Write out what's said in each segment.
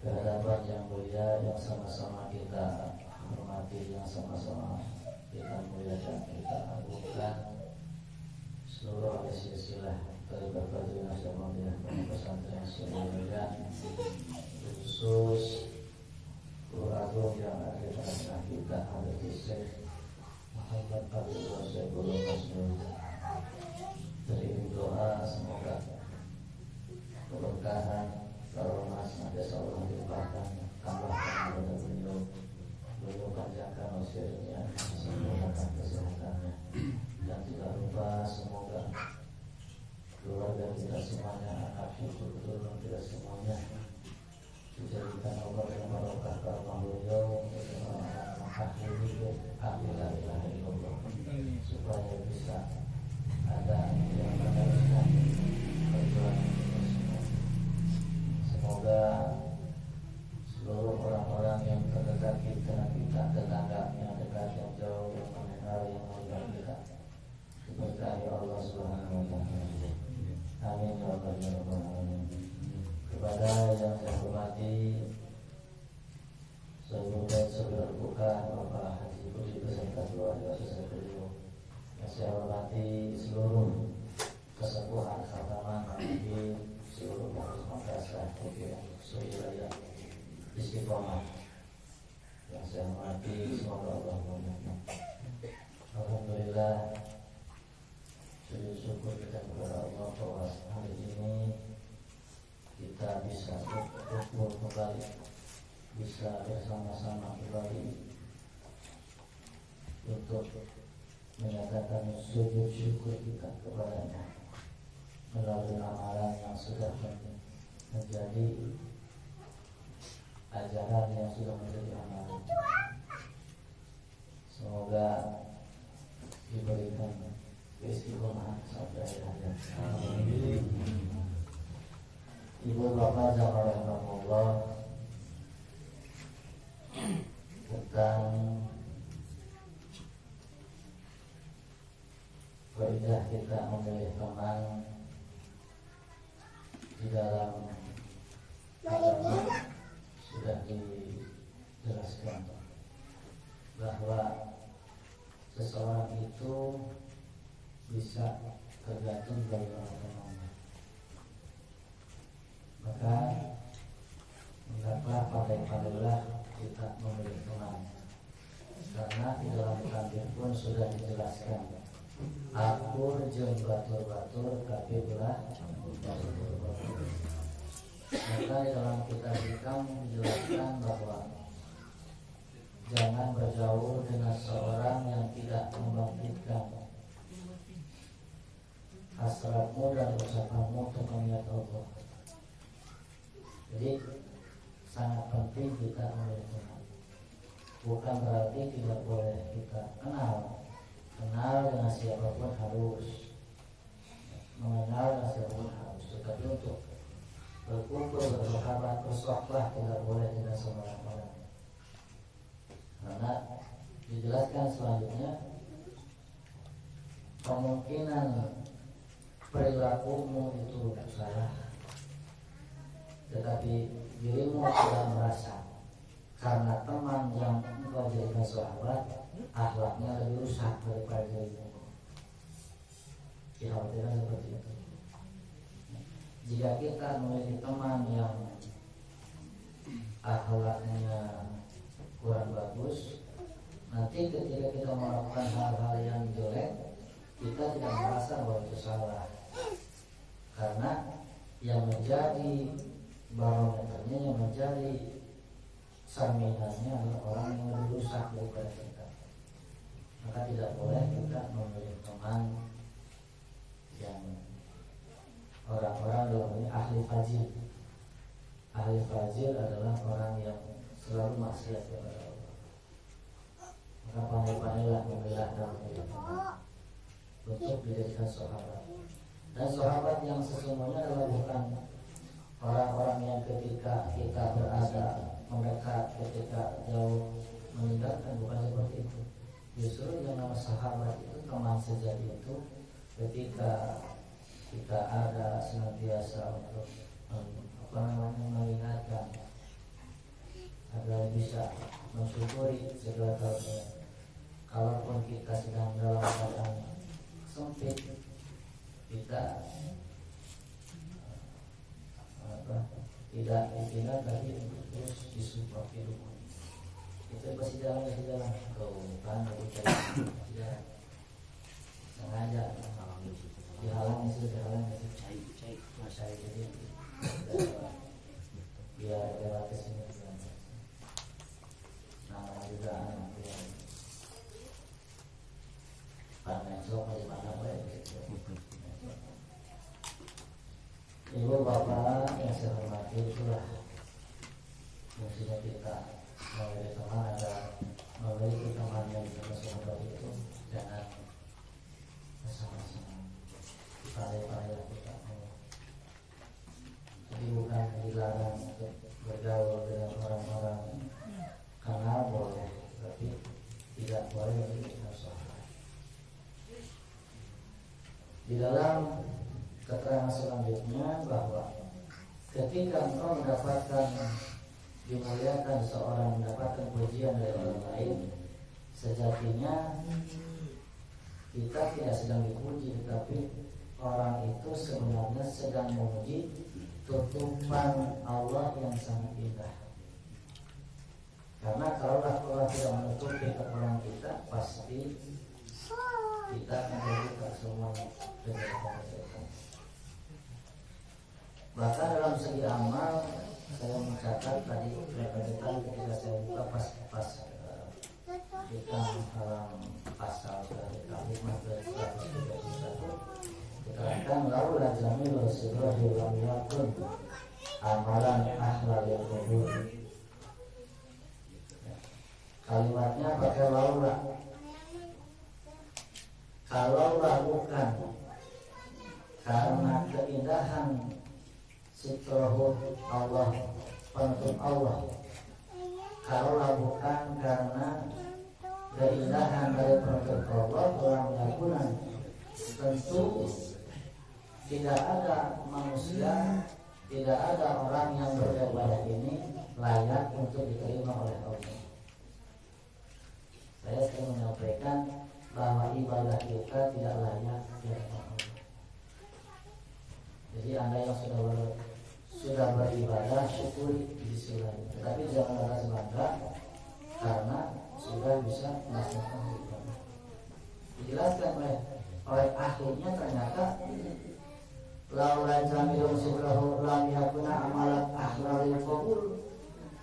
Kehadapan yang mulia yang sama-sama kita hormati, yang sama-sama kita muliakan, kita agungkan seluruh silsilah dari berbagai nasional pesantren seluruhnya, khusus guru agung yang ada di tengah kita, Habib Syekh Muhammad Abdullah Syekhul Masnun. Beri doa semoga keberkahan karena senantiasa Allah limpahkan, tambahkan kepada beliau panjangkan usianya, sempurnakan kesehatannya, dan tidak lupa semoga keluarga kita semuanya, anak cucu keturunan kita semuanya dijadikan obat yang barokah karena beliau mengakhiri supaya bisa ada yang meneruskan perjuangan. Semoga seluruh orang-orang yang terdekat kita, tetangga yang dekat, yang jauh, yang mengenal, yang mengenal kita diberkahi Allah Subhanahu wa Ta'ala. Amin ya rabbal alamin. Kepada yang saya hormati saudara buka Bapak Haji Budi beserta keluarga besar beliau, yang saya hormati seluruh kesepuhan khataman di seluruh madrasah sewilayah Istiqomah yang saya hormati, semoga Allah memberkati. Alhamdulillah, sujud syukur kita kepada Allah bahwa hari ini kita bisa berkumpul kembali, bisa bersama-sama kembali untuk menyatakan sujud syukur kita kepadanya melalui amalan yang sudah menjadi ajaran, yang sudah menjadi amalan. Semoga diberikan keistiqomahan sampai akhir. Ibu bapak jamaah rahmatullah, tentang faidah kita memilih teman di dalam agama sudah dijelaskan bahwa seseorang itu bisa tergantung dari teman-temannya. Maka hendaklah pandai-pandailah kita memilih teman, karena di dalam hadis pun sudah dijelaskan, akur jeung batur-batur tapi belah. Maka di dalam kitab hikam dijelaskan bahwa jangan bergaul dengan seorang yang tidak membangkitkan hasratmu dan usahamu untuk mengingat Allah. Jadi sangat penting kita memilih teman. Bukan berarti tidak boleh kita kenal dengan siapapun harus, mengenal dengan siapapun harus, tetapi untuk berkumpul, bersahabat, bersohbah tidak boleh dengan semua orang. Karena dijelaskan selanjutnya, kemungkinan perilakumu itu salah, tetapi dirimu tidak merasa, karena teman yang engkau jadikan sahabat akhlaknya lebih rusak daripada dirimu. Dikhawatirkan seperti itu. Jika kita memiliki teman yang akhlaknya kurang bagus, nanti ketika kita melakukan hal-hal yang jelek, kita tidak merasa bahwa itu salah, karena yang menjadi barometernya, yang menjadi cerminannya adalah orang yang lebih rusak daripada kita. Maka tidak boleh kita memilih teman yang orang-orang dalam ini ahli fajir. Ahli fajir adalah orang yang selalu maksiat kepada Allah. Maka pandai-pandailah memilah dalam hidup teman. untuk dijadikan sahabat. Dan sahabat yang sesungguhnya adalah bukan orang-orang yang ketika kita berada mendekat, ketika jauh meninggalkan, bukan seperti itu. Justru yang nama sahabat itu, teman sejati itu, ketika kita ada senantiasa untuk mengingatkan agar bisa mensyukuri segala karunia. Kalaupun kita sedang dalam keadaan sempit, kita tidak ditinggal, tapi terus disupport hidup. Itu pasti jalan bukan tidak sengaja dihalangi jadi biar relatif ini namanya juga anak yang financial bagaimana gitu. Ibu bapak yang saya hormati, itulah fungsinya kita memiliki teman, ada memiliki teman yang bisa sahabat itu jangan bersama-sama pandai-pandai kita. Jadi bukan dilarang untuk bergaul dengan orang-orang karena boleh, tapi tidak boleh menjadi sahabat. Di dalam keterangan selanjutnya bahwa ketika engkau mendapatkan dimuliakan, seorang mendapatkan pujian dari orang lain, sejatinya kita tidak sedang dipuji, tetapi orang itu sebenarnya sedang memuji tutupan Allah yang sangat indah. Karena kalau Allah tidak menutupi kekurangan kita, pasti kita akan terbuka semua kejahatan. Bahkan dalam segi amal, saya mencatat tadi ketika saya buka pas kita dalam pasal hikmah ke 131 diterangkan laula jamilul sidrahi lam yakun amalan ahlal kubur. Kalimatnya pakai laula. Kalaulah bukan karena keindahan sitrahu Allah, penutup Allah, kalaulah bukan karena keindahan dari penutup Allah, orang yakunan, tentu tidak ada manusia, tidak ada orang yang beribadah ini layak untuk diterima oleh Allah. Saya sering menyampaikan bahwa ibadah kita tidak layak diterima Allah. Jadi Anda yang sudah beribadah, syukuri di sisi lain. Tetapi jangan merasa bangga karena sudah bisa melaksanakan ibadah. Dijelaskan oleh ahlinya, ternyata laula jamilun sidrahu lam yakuna amalat ahlalil qabul.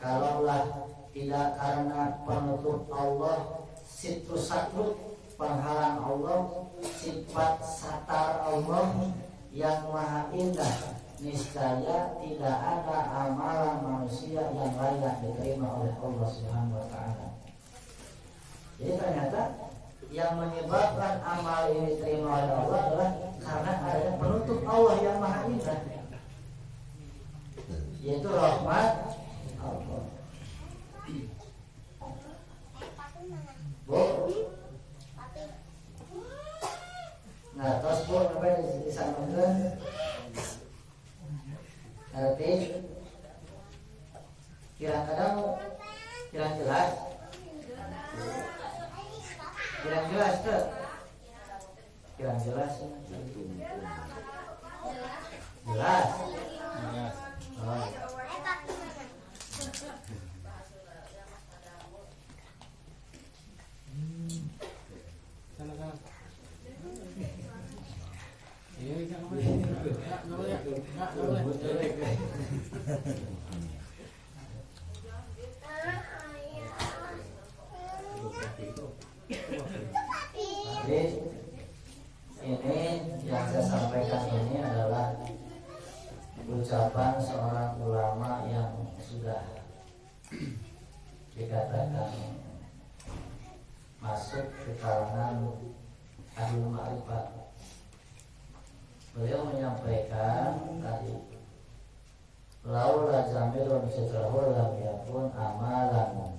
Kalaulah tidak karena penutup Allah, situs sakrut, penghalang Allah, sifat satar Allah yang maha indah, niscaya tidak ada amalan manusia yang layak diterima oleh Allah Subhanahu wa ta'ala. Jadi ternyata yang menyebabkan amal ini diterima oleh Allah adalah karena adanya penutup Allah yang maha indah, yaitu rahmat Allah. Bu, nah terus bu, apa yang disampaikan? Ngerti? Kira-kira jelas? Jelas tuh? Jelas? Jelas? Oh. Jadi ini yang saya sampaikan ini adalah ucapan seorang ulama yang sudah dikatakan masuk ke kalangan Ahlul Ma'rifat. Beliau menyampaikan tadi, laula jamilun sitrahu lam yakun amalan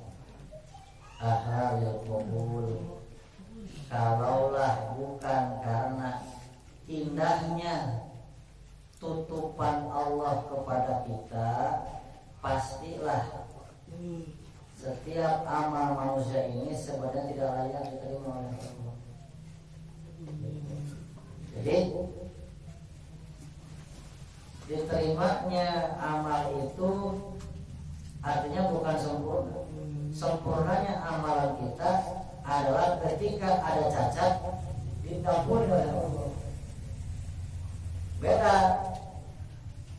ahlil qubul. Kalaulah bukan karena indahnya tutupan Allah kepada kita, pastilah setiap amal manusia ini sebenarnya tidak layak diterima oleh Allah. Jadi diterimanya amal itu artinya bukan sempurna. Sempurnanya amalan kita adalah ketika ada cacat ditampuni oleh Allah. Beda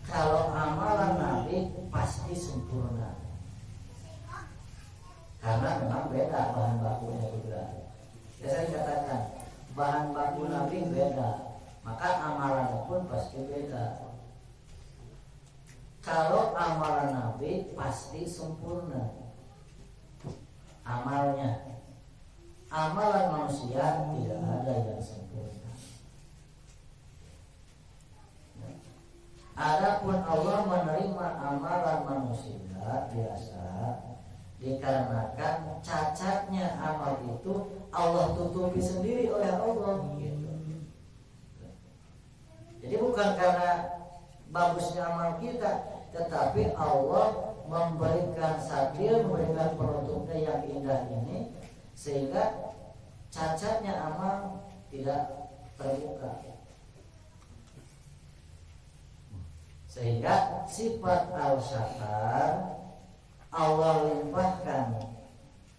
kalau amalan Nabi pasti sempurna, karena memang beda bahan bakunya juga. Saya katakan bahan baku Nabi beda, maka amalannya pun pasti beda. Kalau amalan Nabi pasti sempurna amalnya. Amalan manusia tidak ada yang sempurna. Adapun Allah menerima amalan manusia biasa dikarenakan cacatnya amal itu Allah tutupi sendiri oleh Allah gitu. Jadi bukan karena bagusnya amal kita, tetapi Allah memberikan satir, memberikan penutupnya yang indah ini sehingga cacatnya amal tidak terbuka. Sehingga sifat al-satar Allah limpahkan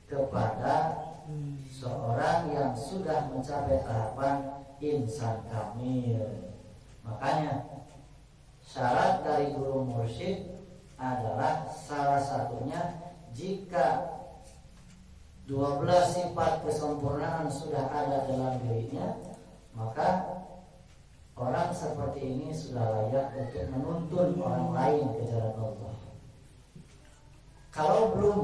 kepada seorang yang sudah mencapai tahapan insan kamil. Makanya syarat dari guru mursyid adalah salah satunya jika 12 sifat kesempurnaan sudah ada dalam dirinya, maka orang seperti ini sudah layak untuk menuntun orang lain ke jalan Allah. Kalau belum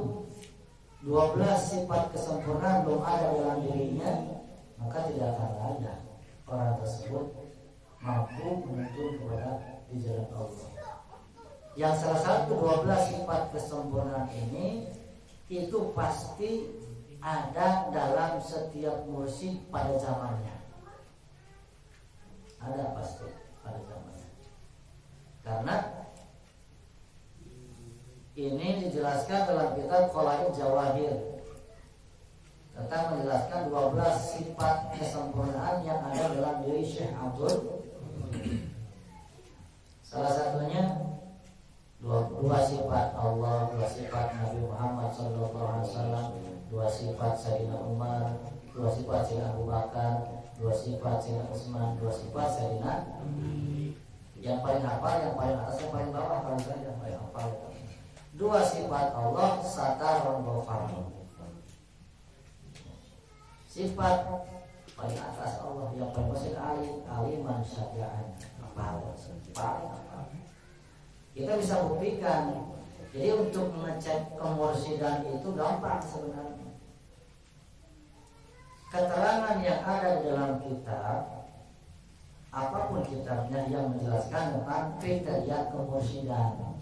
12 sifat kesempurnaan belum ada dalam dirinya, maka tidak akan layak orang tersebut mampu menuntun kepada di jalan Allah. Yang salah satu 12 sifat kesempurnaan ini itu pasti ada dalam setiap mursyid pada zamannya. Ada pasti pada zamannya. Karena ini dijelaskan dalam kitab Qalaid Jawahir tentang menjelaskan 12 sifat kesempurnaan yang ada dalam diri Syekh Abdul. Salah satunya dua sifat Allah, 2 sifat Nabi Muhammad SAW, 2 sifat Sayyidina Umar, 2 sifat Sayyidina Abu Bakar, 2 sifat Sayyidina Utsman, 2 sifat Sayyidina. Yang paling hafal, yang paling atas, yang paling bawah, paling saja yang paling hafal. 2 sifat Allah, Satarun Ghafarun. Sifat paling atas Allah, yang paling besar aliman syaja'an. Paling hafal. Kita bisa buktikan. Jadi untuk mengecek kemursidan itu gampang sebenarnya. Keterangan yang ada di dalam kitab, apapun kitabnya yang menjelaskan tentang kriteria kemursidan,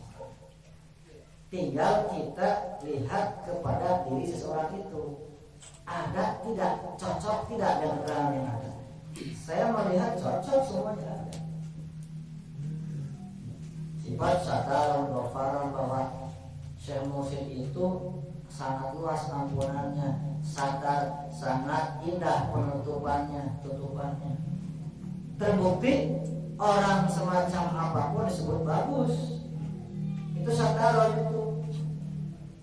tinggal kita lihat kepada diri seseorang itu ada tidak, cocok tidak dengan keterangan yang ada. Saya melihat cocok semuanya ada. Sifat Satarun Ghafarun, bahwa Syekh Mursyid itu sangat luas ampunannya, satar, sangat indah penutupannya, tutupannya. Terbukti orang semacam apapun disebut bagus. Itu Satarun itu.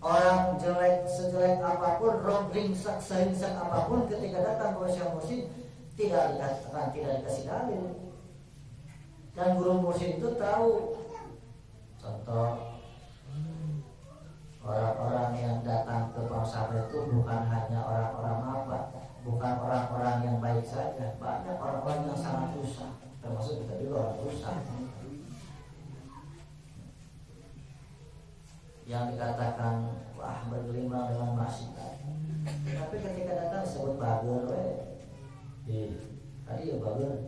Orang jelek sejelek apapun, ringsek seringsek apapun, ketika datang ke Syekh Mursyid tidak dikatakan, tidak dikasih dalil. Dan guru mursyid itu tahu. Contoh, orang-orang yang datang ke Bangsa itu bukan hanya orang-orang apa, bukan orang-orang yang baik saja, banyak orang-orang yang sangat rusak, termasuk kita juga orang rusak. Yang dikatakan wah bergelimang dengan maksiat, tapi ketika datang disebut bagus, tadi ya bagus.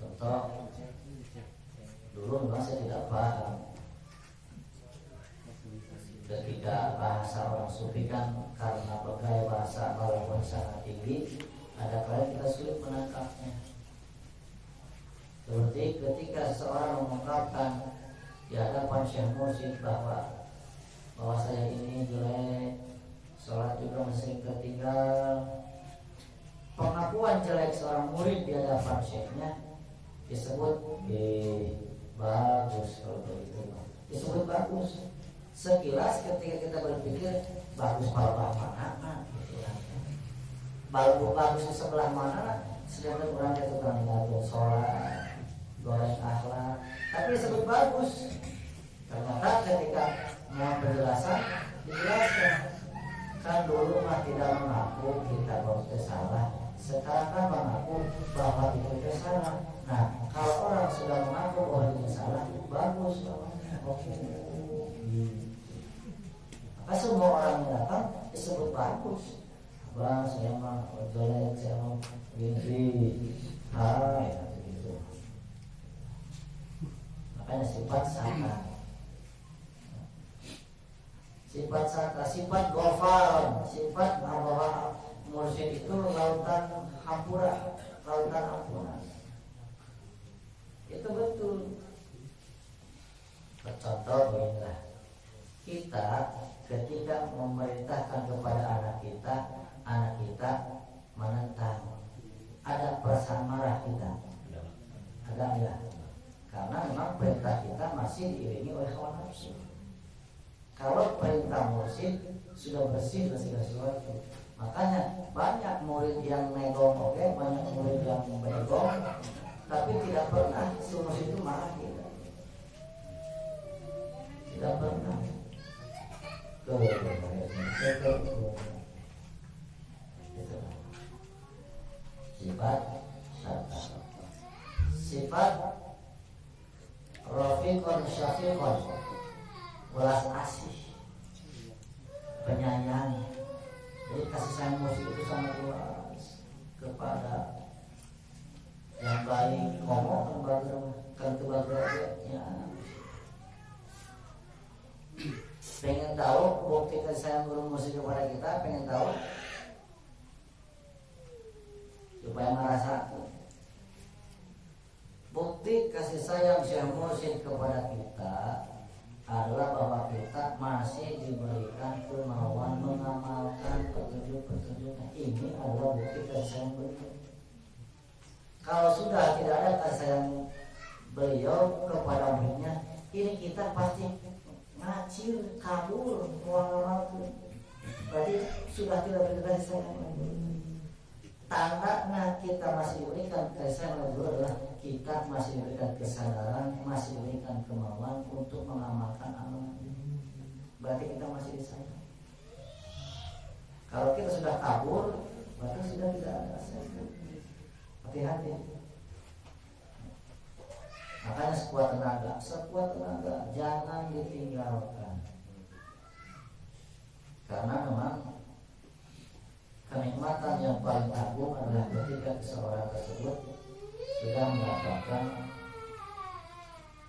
Contoh, dulu memang saya tidak paham ketika bahasa orang sufi kan karena bergaya bahasa walaupun sangat tinggi, ada kali kita sulit menangkapnya. Seperti ketika seseorang mengungkapkan di hadapan Syekh Mursyid bahwa saya ini jelek, sholat juga masih ketinggal. Pengakuan jelek seorang murid di hadapan syekhnya disebut bagus. Kalau begitu disebut bagus. Sekilas ketika kita berpikir bagus pada mana gitu ya. Bagus di sebelah mana? Sedangkan orang itu kan ngatur sholat, goreng akhlak, tapi disebut bagus. Ternyata ketika mau penjelasan dijelaskan, kan dulu mah tidak mengaku kita bahwa salah, sekarang kan mengaku bahwa itu salah. Nah, kalau orang sudah mengaku bahwa itu salah, bagus. Oke. Maka semua orang yang datang disebut bagus. Bang, saya mah jelek, saya mah gini, gitu. Makanya sifat saka, sifat gofar, sifat bahwa mursyid itu lautan hampura, lautan ampunan. Itu betul. Contoh beginilah, kita ketika memerintahkan kepada anak kita menentang, ada perasaan marah kita, ada enggak? Karena memang perintah kita masih diiringi oleh hawa nafsu. Kalau perintah mursyid sudah bersih dari segala sesuatu, makanya banyak murid yang negong, banyak murid yang begong, tapi tidak pernah si mursyid itu marah kita, tidak pernah. Sifat Rafiqun Syafiqun, belas asih, penyayang. Jadi kasih sayang mursyid itu sangat luas kepada yang baik, ngomong kan kebahagiaannya. Pengen tahu bukti kasih sayang guru mursyid kepada kita, pengen tahu supaya merasakan bukti kasih sayang Syekh Mursyid kepada kita adalah bahwa kita masih diberikan kemauan mengamalkan petunjuk-petunjuknya. Ini adalah bukti kasih sayang beliau. Kalau sudah tidak ada kasih sayang beliau kepada muridnya, ini kita pasti ngacir, kabur, mengamalkan. Berarti sudah tidak ada kasih sayang. Tanda kita masih diberikan kasih sayang beliau adalah kita masih diberikan kesadaran, masih diberikan kemauan untuk mengamalkan amalan. Berarti kita masih disayang. Kalau kita sudah kabur, berarti sudah tidak ada sayang. Hati-hati. Makanya sekuat tenaga jangan ditinggalkan. Karena memang kenikmatan yang paling agung adalah ketika seseorang tersebut sudah mendapatkan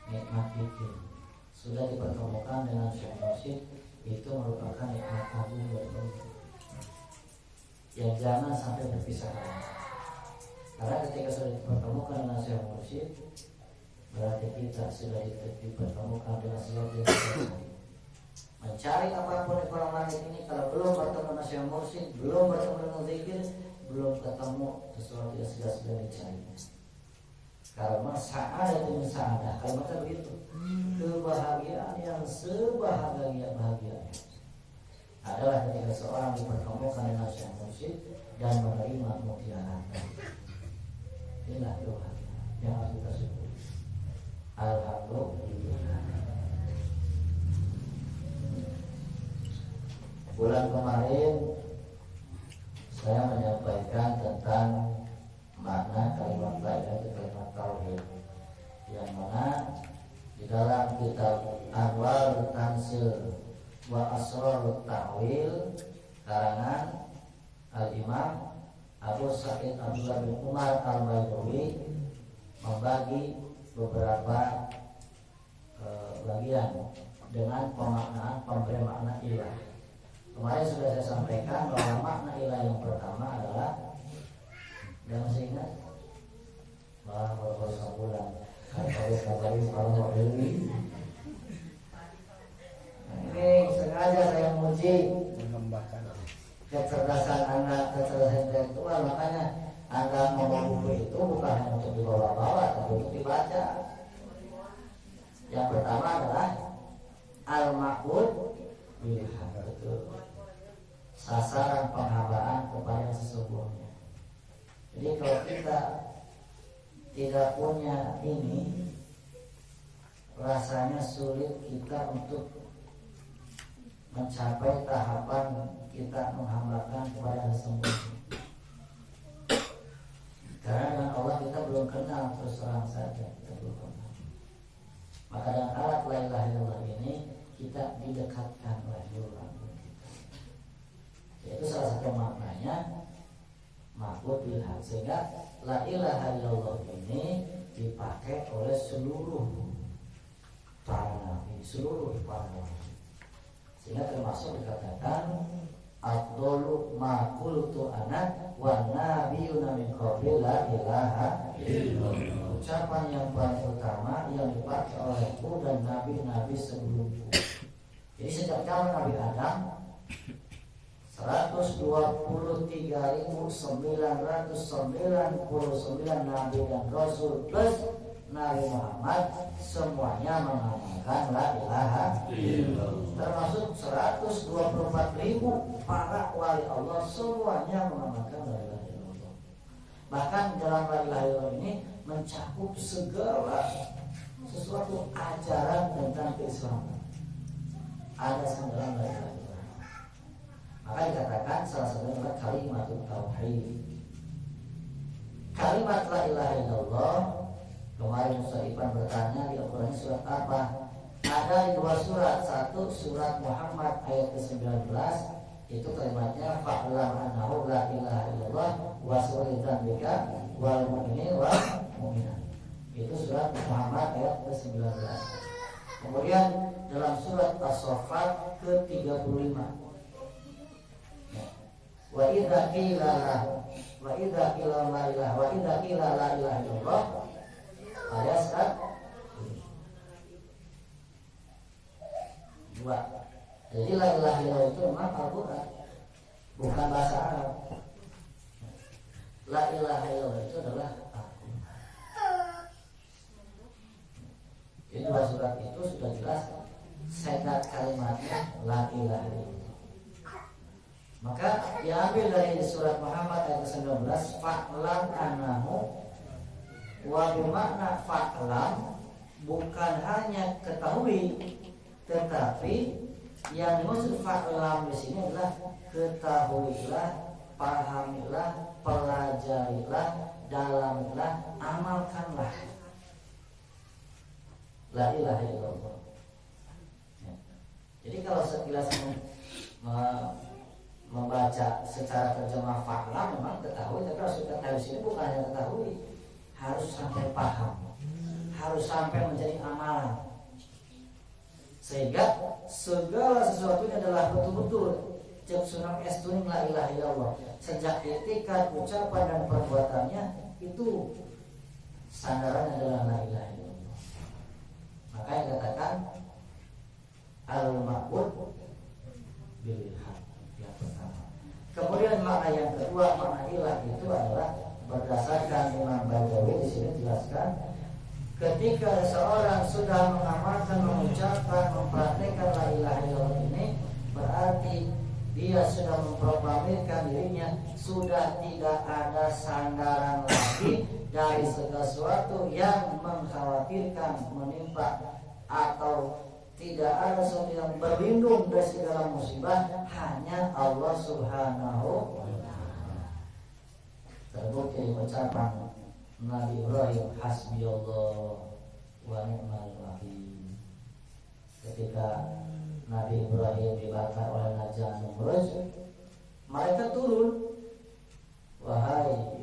nikmat itu, sudah dipertemukan dengan Syekh Mursyid, itu merupakan nikmat agung buat kita. Ya jangan sampai berpisah. Karena ketika sudah dipertemukan dengan Syekh Mursyid, berarti kita sudah dipertemukan dengan sesuatu yang berbeda. Mencari apapun di kolam langit ini, kalau belum bertemu dengan Syekh Mursyid, belum bertemu dengan zikir, belum ketemu sesuatu yang sudah dicari. Kalau sa'adah itu sa'adah, kalau macam begitu, kebahagiaan yang sebahagia-bahagianya adalah ketika seorang dipertemukan dengan Syekh Mursyid dan menerima mutiara. Inilah kebahagiaan yang harus kita syukuri. Alhamdulillah. Bulan kemarin saya menyampaikan tentang makna kalimat la ilaha illallah, kalimat tauhid, yang mana di dalam kitab Anwar Tansil wa Asrar Ta'wil karangan Al-Imam Abu Sa'id Abdullah bin Umar Al-Baydawi membagi beberapa bagian dengan pemaknaan pemberi makna ilah. Kemarin sudah saya sampaikan bahwa makna ilah yang pertama adalah, yang masih ingat bahwa baru sebulan kalau ini sengaja saya menguji kecerdasan anak, kecerdasan intelektual. Makanya Anda mau buku itu bukan hanya untuk dibawa-bawa, tapi untuk dibaca. Yang pertama adalah al-ma'bud bilhaq, itu sasaran penghambaan kepada yang sesungguhnya. Jadi kalau kita tidak punya ini, rasanya sulit kita untuk mencapai tahapan kita menghambakan kepada yang sesungguhnya. Karena dengan Allah kita belum kenal, terus terang saja kita belum kenal. Maka dengan alat la ilaha illallah ini kita didekatkan oleh Tuhan kita. Yaitu salah satu maknanya ma'bud bilhaq. Sehingga la ilaha illallah ini dipakai oleh seluruh para nabi, sehingga termasuk dikatakan afdalu ma qultu ana wa nabiyuna min qabli la ilaha illallah. Ucapan yang paling utama yang dipakai olehku dan nabi-nabi sebelumku. Jadi sejak zaman Nabi Adam 123.999 nabi dan rasul plus Nabi Muhammad semuanya mengamalkan la ilaha illallah. Termasuk 124.000 para wali Allah semuanya mengamalkan la ilaha illallah. Bahkan dalam la ilaha illallah ini mencakup segala sesuatu ajaran tentang keislaman. Ada dalam la ilaha illallah. Maka dikatakan salah satunya adalah kalimat tauhid. Kalimat la ilaha illallah. Kemarin Ustaz Ipan bertanya di Al-Quran surat apa? Ada di dua surat. Satu surat Muhammad ayat ke-19, itu kalimatnya fa'lam annahu la ilaha illallah wa sulitan bika wal mu'minin wal mu'minat. Itu surat Muhammad ayat ke-19. Kemudian dalam surat As-Saffat ke-35, wa idza qila la ilaha illallah ayat 2. Jadi la ilaha illallah itu memang Al-Quran, bukan bahasa Arab. La ilaha illallah itu adalah Al-Quran. Jadi dua surat itu sudah jelas sekat kalimatnya la ilaha illallah. Maka diambil dari surat Muhammad ayat 19, fa'lam annahu. Wa bermakna fa'lam bukan hanya ketahui, tetapi yang dimaksud fa'lam di sini adalah ketahuilah, pahamilah, pelajarilah, dalamilah, amalkanlah la ilaha illallah. Jadi kalau sekilas membaca secara terjemah fa'lam memang ketahui, tapi harus ketahui sini bukan hanya ketahui, harus sampai paham, harus sampai menjadi amalan, sehingga segala sesuatunya adalah betul-betul cek sunam estuning la ilaha illallah. Sejak etikat, ucapan dan perbuatannya itu sandarannya adalah la ilaha illallah. Maka yang katakan al-ma'bud bilhaq yang pertama. Kemudian makna yang kedua, makna ilah itu adalah berdasarkan Imam Badawi di sini jelaskan, ketika seorang sudah mengamalkan, mengucapkan, mempraktikkan la ilaha illallah ini, berarti dia sudah memproklamirkan dirinya sudah tidak ada sandaran lagi dari segala sesuatu yang mengkhawatirkan, menimpa, atau tidak ada sesuatu yang berlindung dari segala musibah, hanya Allah Subhanahu wa ta'ala. Terbukti ucapan Nabi Ibrahim, hasbiyallah wa ni'mal wakil. Ketika Nabi Ibrahim dibakar oleh Najah Namrud, mereka turun wahai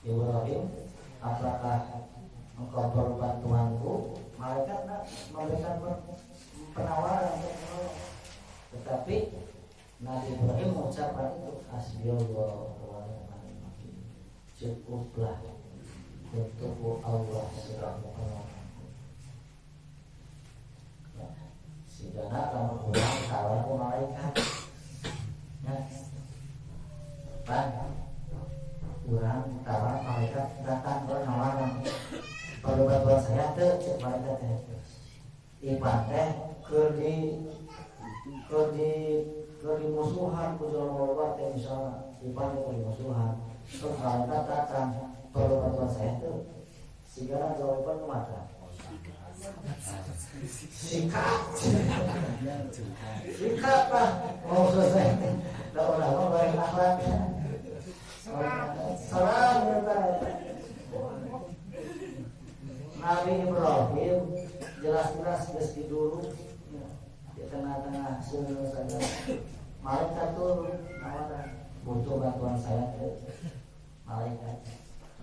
Ibrahim, apakah engkau berubah Tuhanku? Malaikat memberikan penawaran untuk menolong, tetapi Nabi Ibrahim mengucapkan itu hasbiyallah wa ni'mal wakil, cukuplah untukku Allah sudah menolong. Sidana kamu pulang kawan ku malaikat, ya, kurang kawan malaikat datang bernawaran perlu bantuan saya tuh, cek malaikat teh ipan teh ke musuhan ku jalan wabah teh misalnya ipan ke musuhan, terus malaikat datang perlu bantuan saya tuh, segala jawaban mata sikat lah mau selesai tak udah baik akhlak salam Nabi Ibrahim jelas-jelas geus dulu di tengah-tengah sungai saja malaikat turun nawaran butuh bantuan saya malaikat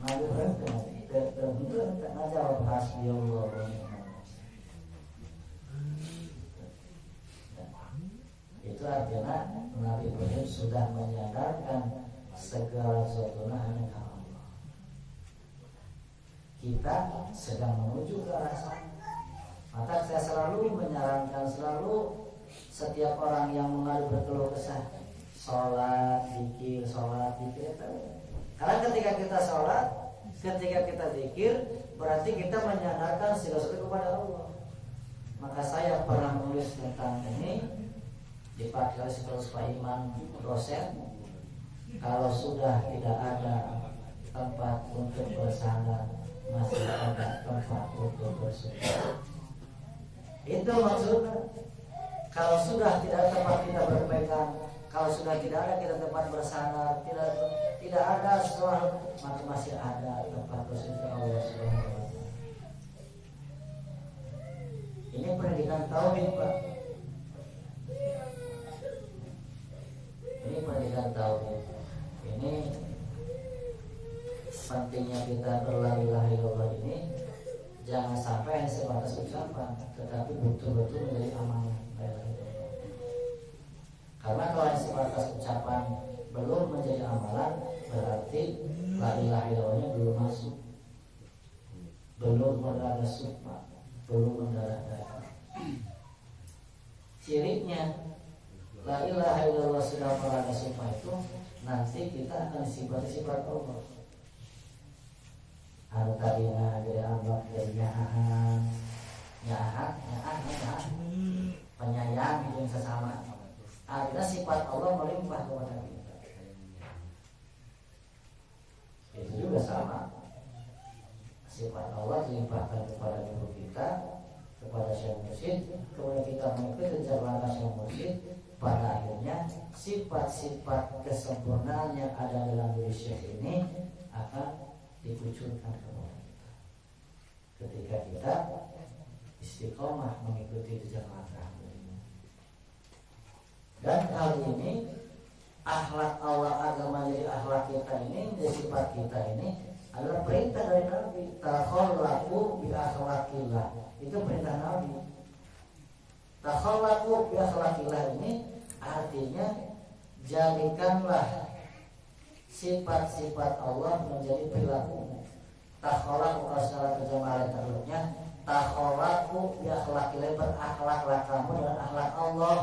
Nabi Ibrahim tak ngajawab hasbiyallah wa ni'mal. Itu artinya Nabi Ibrahim sudah menyadarkan segala sesuatu hanya Allah. Kita sedang menuju ke arah sana. Maka saya selalu menyarankan setiap orang yang mengalami berkeluh kesah sholat, zikir. Karena ketika kita sholat, ketika kita zikir, berarti kita menyandarkan segala sesuatu kepada Allah. Maka saya pernah menulis tentang ini dipakai oleh Pak Iman dosen. Kalau sudah tidak ada tempat untuk bersandar, masih ada tempat untuk bersujud. Itu maksudnya. Kalau sudah tidak ada tempat kita berpegang, kalau sudah tidak ada kita tempat bersandar, tidak ada sesuatu, maka masih ada tempat bersujud Allah Subhanahu wa taala. Ini pendidikan tauhid, Pak. Ini pendidikan tauhid. Ini pentingnya kita berla ilaha illallah ini jangan sampai hanya sebatas ucapan, tetapi betul-betul menjadi amanah. Karena kalau hanya sebatas ucapan belum menjadi amalan, berarti la ilaha illallahnya belum masuk, belum mendarah sukma, belum mendarah darah. Ciriknya la ilaha illallah sudah mendarah sukma itu nanti kita akan sifat-sifat Allah. Anu tadinya jadi Allah jadinya penyayang itu yang sesama. Akhirnya sifat Allah melimpah kepada kita. Itu juga sama. Sifat Allah dilimpahkan kepada guru kita, kepada Syekh Mursyid, kemudian kita mengikuti jalan Syekh Mursyid. Pada akhirnya sifat-sifat kesempurnaan yang ada dalam diri Syekh ini akan dikucurkan kepada kita ketika kita istiqomah mengikuti jejak langkah beliau. Dan kali ini akhlak Allah, agama jadi akhlak kita ini, jadi sifat kita ini adalah perintah dari Nabi. Takhallaqu bi akhlaqillah. Itu perintah Nabi. Takhallaqu bi akhlaqillah ini artinya jadikanlah sifat-sifat Allah menjadi perilaku. Takhallaqu secara terjemahan terlebihnya takhallaqu bi akhlaqillah, berakhlaklah kamu dengan akhlak Allah.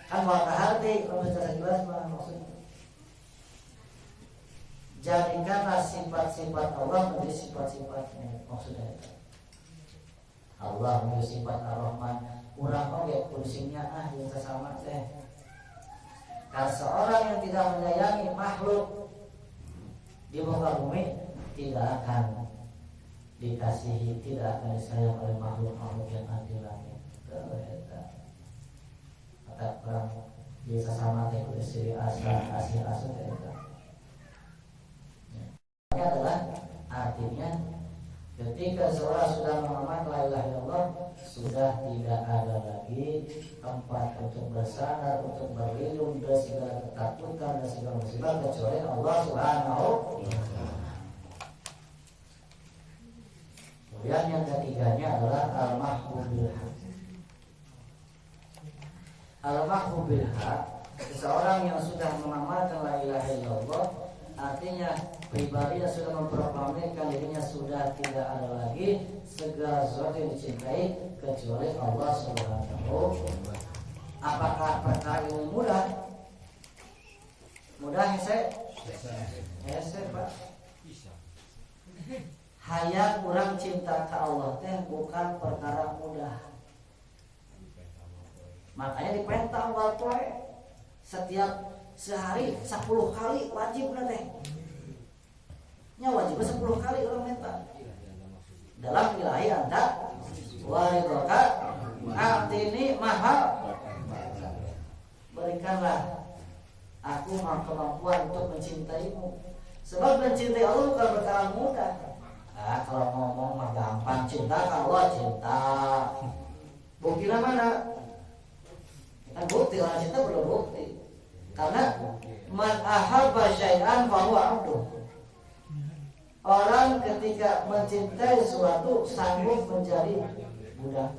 Kan maka hati kalau secara jelas maksudnya jadikanlah sifat-sifat Allah menjadi sifat-sifatnya. Maksudnya Allah menjadi sifat Ar-Rahman. Kurang oke kursinya yang sesama teh. Kalau seorang yang tidak menyayangi makhluk di muka bumi tidak akan dikasihi, tidak akan disayang oleh makhluk-makhluk yang ada di langit. Kata orang biasa sama teh istri asih itu. Ini adalah artinya Ketika seorang sudah mengamalkan la ilaha illallah, sudah tidak ada lagi tempat untuk bersandar, untuk berlindung dari segala ketakutan dan segala musibah kecuali Allah Subhanahu wa taala. Kemudian yang ketiganya adalah al-mahbubil haq. Al-mahbubil haq, seseorang yang sudah mengamalkan la ilaha illallah, artinya pribadi yang sudah memproklamirkan dirinya sudah tidak ada lagi segala sesuatu yang dicintai kecuali Allah Subhanahu wa taala. Apakah perkara ini mudah? Mudah hese? Hese, Pak. Hayat orang cinta ke Allah teh bukan perkara mudah. Makanya dipentang walpoe setiap sehari 10 kali wajib teh. Nya wajib 10 kali orang minta. Dalam ilahi anta waridaka atini mahal. Berikanlah aku kemampuan untuk mencintaimu. Sebab mencintai Allah bukan perkara mudah. Kalau ngomong mah gampang, cinta kan Allah cinta. Buktinya mana? Kan bukti, orang cinta perlu bukti. Karena man ahabba syai'an fahuwa abduh. Orang ketika mencintai sesuatu sanggup menjadi budak.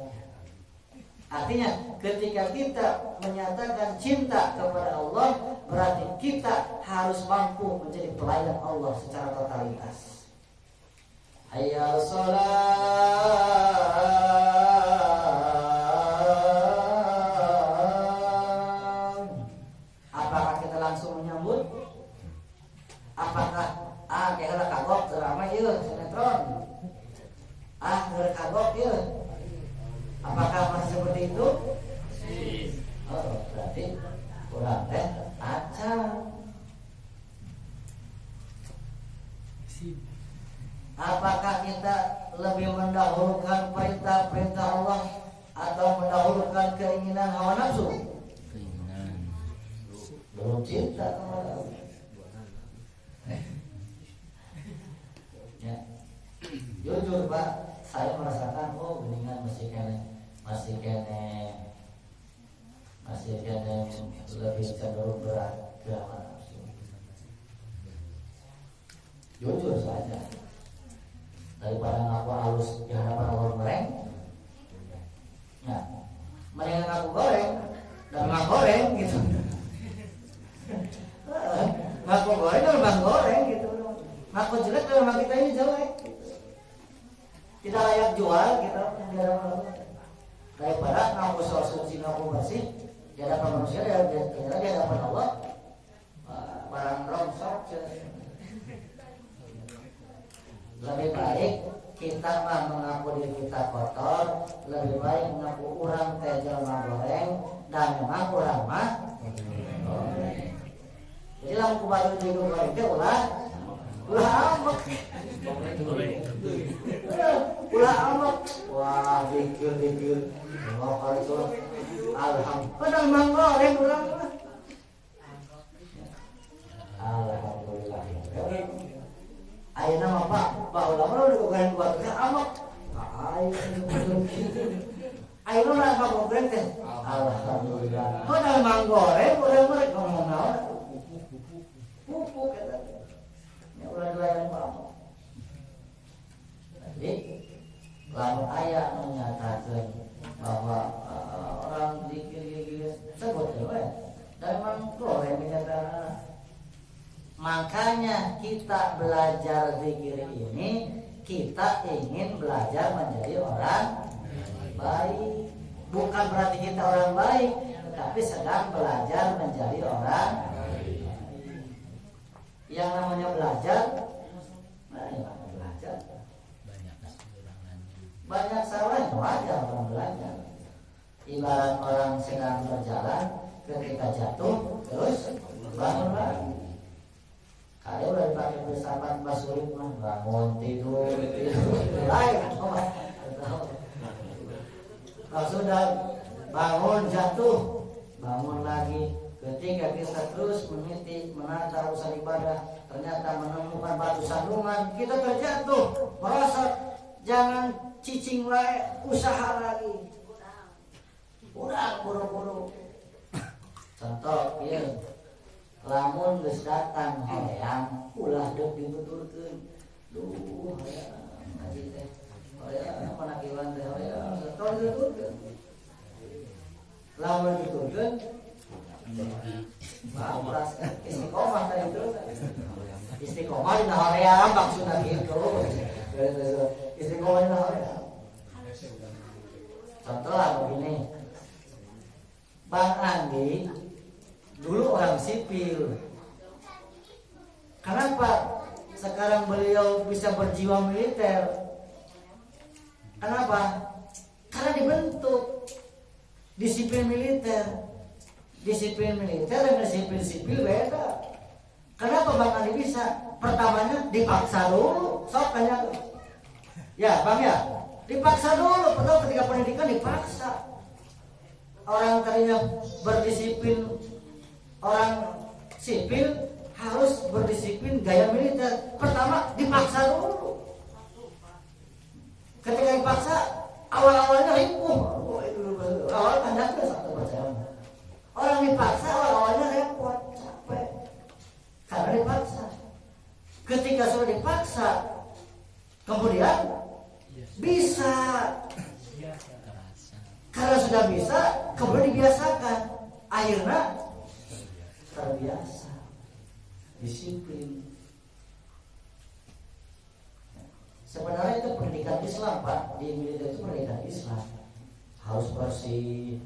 Artinya ketika kita menyatakan cinta kepada Allah, berarti kita harus mampu menjadi pelayan Allah secara totalitas. Hayya sholat. Apakah kita langsung menyambut? Apakah kira kagok ramai ieu sinetron? Kira kagok ieu. Apakah masih seperti itu? Oh, berarti kurang teh acang. Apakah kita lebih mendahulukan perintah-perintah Allah atau mendahulukan keinginan hawa nafsu? Keinginan. Belum cinta kepada Allah. Ya. Jujur Pak, saya merasakan geningan masih kene lebih cenderung berat ke hawa nafsu. Jujur saja. Daripada ngaku halus di hadapan Allah goreng, ya, mendingan ngaku goreng dan mak goreng gitu. Ngaku goreng dan mak goreng gitu. Ngaku jelek dan mak kita ini jelek. Gitu. Tidak layak jual gitu di hadapan Allah. Daripada ngaku soal suci ngaku bersih di hadapan manusia di hadapan Allah, barang rongsok. Lebih baik kita mah mengaku diri kita kotor, lebih baik mengaku orang teh jelema goreng dan memang orang mah goreng. Jadi lamun kubadu jeung goreng teh ulah amek. Ulah amek. Wah, dikir. Mau kali itu alhamdulillah. Padahal mang goreng urang mah. Alhamdulillah. Ayeuna mah Pak ulama udah goreng buat teh amak. Ayeuna mah Pak goreng teh. Alhamdulillah. Padahal mang goreng urang mah ngomong naon? Pupuk kata. Ya urang layan Pak. Jadi lamun aya menyatakan bahwa orang dikir-kir sebut we dan mang goreng menyatakan. Makanya kita belajar zikir ini, kita ingin belajar menjadi orang baik. Bukan berarti kita orang baik, tetapi sedang belajar menjadi orang baik. Yang namanya belajar, banyak salahnya, wajar orang belajar. Ibarat orang sedang berjalan, ketika jatuh, terus bangun lagi. Kalau udah dipakai filsafat basulit mah bangun tidur lain. Kalau sudah bangun jatuh bangun lagi. Ketika kita terus meniti menata urusan ibadah, ternyata menemukan batu sandungan, kita terjatuh merasa jangan cicing wae, usaha lagi. Urang buru-buru. Contoh ieu. Lamun geus datang hoream, ulah deuk dituturkeun. Duh, hoream ngaji teh. Hoream panakilan teh hoream, tong dituturkeun. Lamun dituturkeun Bahas istiqomah tadi itu. Istiqomah di hoream maksudna gitu. Istiqomah di hoream. Contoh lah begini. Bang Andi dulu orang sipil. Kenapa sekarang beliau bisa berjiwa militer? Kenapa? Karena dibentuk disiplin militer. Disiplin militer dan disiplin sipil beda. Kenapa Bang Andi bisa? Pertamanya dipaksa dulu. Sok tanya. Ya Bang ya, dipaksa dulu. Padahal ketika pendidikan dipaksa. Orang tadinya berdisiplin, orang sipil harus berdisiplin gaya militer. Pertama dipaksa dulu. Ketika dipaksa, awal-awalnya ripuh. Awal anaknya satu percaya. Orang dipaksa awal-awalnya repot, capek. Karena dipaksa. Ketika sudah dipaksa, kemudian bisa. Karena sudah bisa, kemudian dibiasakan. Akhirnya terbiasa. Disiplin. Sebenarnya itu pendidikan Islam, Pak. Di militer itu pendidikan Islam. Harus bersih.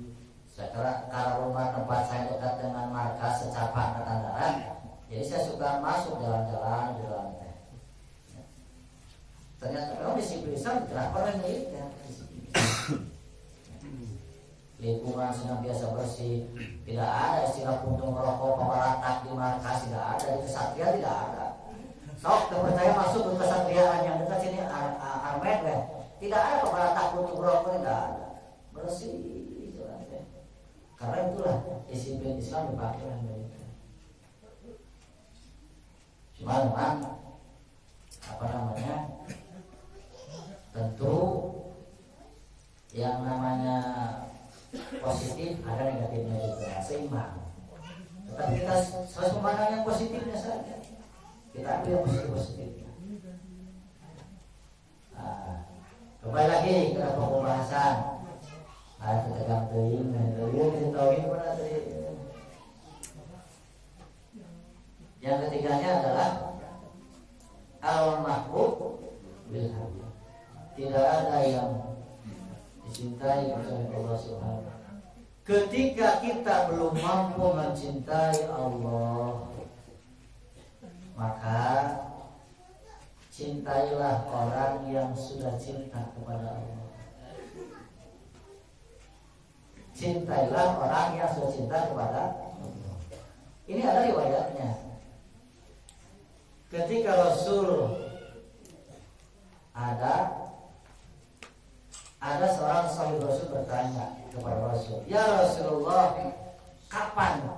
Sekarang kalau rumah tempat saya dekat dengan markas Secapak Ketandaran, jadi saya suka masuk jalan-jalan di dalam teh. Ternyata memang disiplin Islam diterapkan oleh militer. Lingkungan senantiasa bersih, tidak ada istilah puntung rokok, pemeratak di markas, tidak ada. Di kesatria tidak ada. Sok terpercaya masuk ke kesatriaan yang dekat sini Armed, tidak ada pemeratak puntung rokok, tidak ada. Bersih. Karena itulah disiplin Islam dipakai oleh militer. Cuma memang tentu yang namanya positif ada negatifnya juga, seimbang. Tetapi kita harus memandang yang positifnya saja. Kita ambil yang positif-positifnya. Kembali lagi ke pembahasan. Kita tegang teuing, kita tauin mana tadi. Yang ketiganya adalah al-mahbub bil habib. Tidak ada yang dicintai oleh Allah Subhanahu. Ketika kita belum mampu mencintai Allah, maka cintailah orang yang sudah cinta kepada Allah. Cintailah orang yang sudah cinta kepada Allah. Ini ada riwayatnya. Ketika Rasul ada seorang sahabat Rasul bertanya kepada Rasul, "Ya Rasulullah, kapan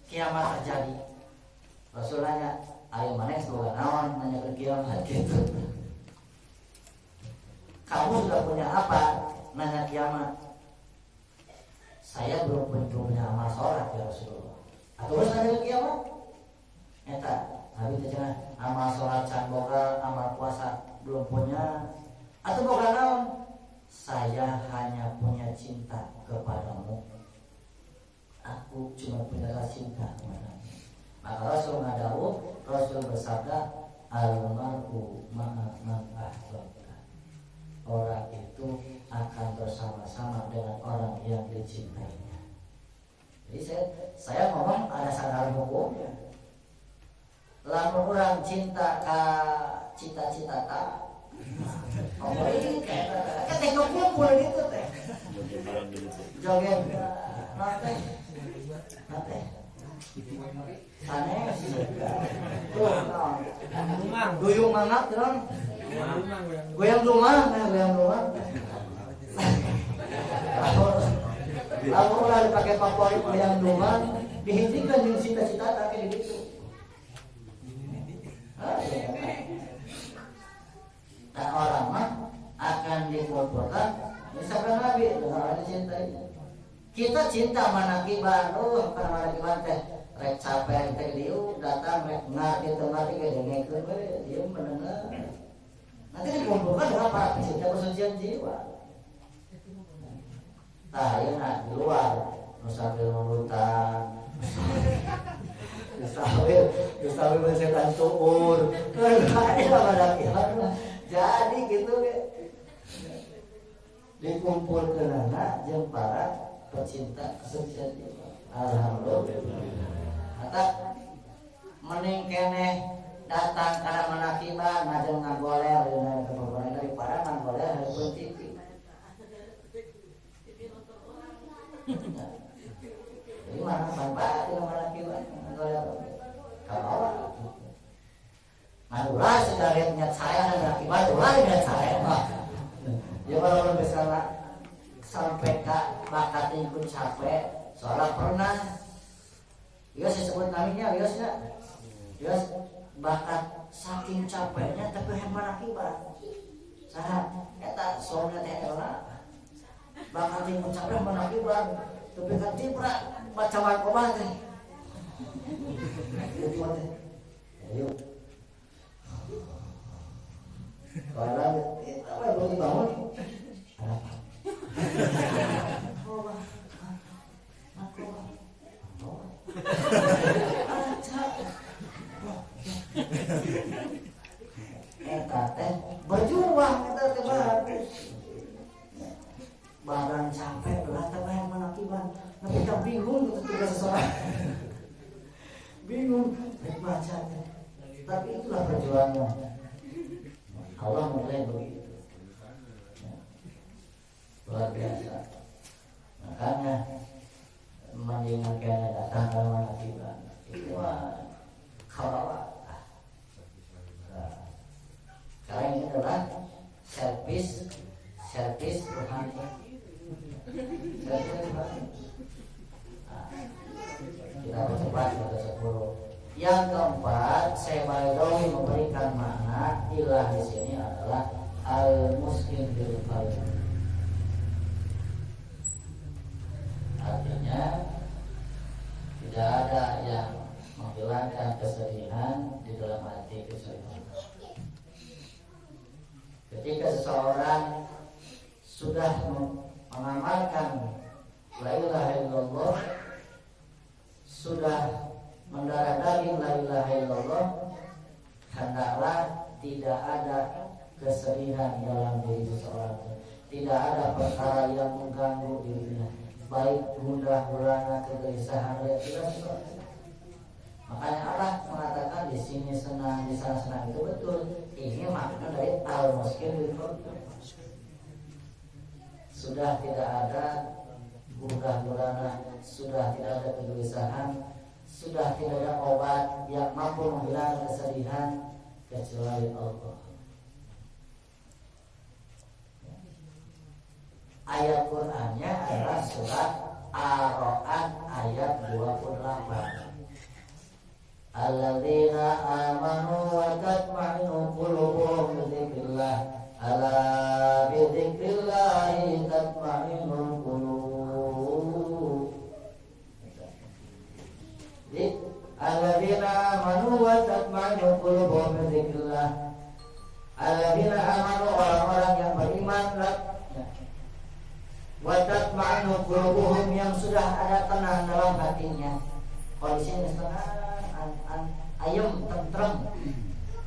kiamat terjadi?" Rasul nanya, "Ayo mana semoga naon nanya ke kiamat gitu." Kamu sudah punya apa? Nanya kiamat. Saya belum punya amal sholat ya Rasulullah. Atau harus ada kiamat? Nyata, habis itu jangan amal sholat can boga, amal puasa belum punya. Atau boga naon? Saya hanya punya cinta kepadamu. Aku cuma punya cinta kepadamu. Maka Rasul ngadawu, Rasul bersabda, al-mar'u ma'a man ahbabta. Orang itu akan bersama-sama dengan orang yang dicintainya. Jadi saya ngomong ada sadar hukumnya. Lamun orang cinta ka cita-cita ta. Oh ini kayak tengok kumpul gitu teh. Joget nate. Aneh sih. Tuh, duyung mangap terus. Goyang rumah. Lalu ulah dipakai favorit goyang rumah, dihentikan yang cita-cita tak kayak gitu. Nah orang mah dikumpulkan ini sampai Nabi dengan orang dicintai. Kita cinta manakiban, karena manakiban teh rek capek teh diu datang rek ngarti teu ngarti ge dengekeun we dieu mendengar. Nanti dikumpulkan dengan para pecinta kesucian jiwa. Tah ayeuna di luar nu sambil nundutan. Gustawi setan tuur. Jadi gitu ge. Dikumpulkeun jeung para pecinta kesucian jiwa. Alhamdulillah. Eta mending keneh datang kana manakiban ngajeng ngagoler dina kepokoran daripada ngagoler hareupeun TV. Jadi mana manfaat dina manakiban ngagoler. Kabawa. Manula sedariat nyat saya manakiban ulah nyat saya mah. Ya kalau misalnya sampai ka bakat ikut capek soalnya pernah Yos disebut namanya Yos bakat saking capeknya tapi hemat akibat sahat eta soalnya teh ela bakat ikut capek hemat akibat tapi kan tipra baca warkoban teh ayo kalau kita belum bangun berjuang kita bagus badan capek berat tapi yang menakiban nanti kita bingung untuk tugas seseorang bingung baca tapi itulah perjuangan Allah mulai begitu luar biasa makanya mengingatkan datang ke menakiban itu kawawa. Sekarang ini adalah servis rohani. Kita percepat pada 10. Yang keempat, saya Baidawi memberikan makna ilah di sini adalah al-muslim bil qalbi. Artinya tidak ada yang menghilangkan kesedihan di dalam hati kesedihan. Ketika seseorang sudah mengamalkan la ilaha illallah, sudah mendarah daging la ilaha illallah, hendaklah tidak ada kesedihan dalam diri seseorang. Tidak ada perkara yang mengganggu dirinya, baik gundah gulana kegelisahan dan tidak sesuatu. Makanya Allah mengatakan di sini senang, di sana senang, itu betul. Ini makna dari al-muslim bil qalbi. Sudah tidak ada gundah gulana, sudah tidak ada kegelisahan, sudah tidak ada obat yang mampu menghilangkan kesedihan kecuali Allah. Ayat Qur'annya adalah surat Ar-Ra'd ayat 28. Alladzina amanu wa tatma'innu qulubuhum bi dzikrillah ala bi dzikrillah tatma'innul qulub. Alladzina amanu wa tatma'innu qulubuhum bi dzikrillah. Alladzina amanu, orang-orang yang beriman, wa tatma'innu qulubuhum, yang sudah ada tenang dalam hatinya. Kondisinya tenang, ayam, tentrem.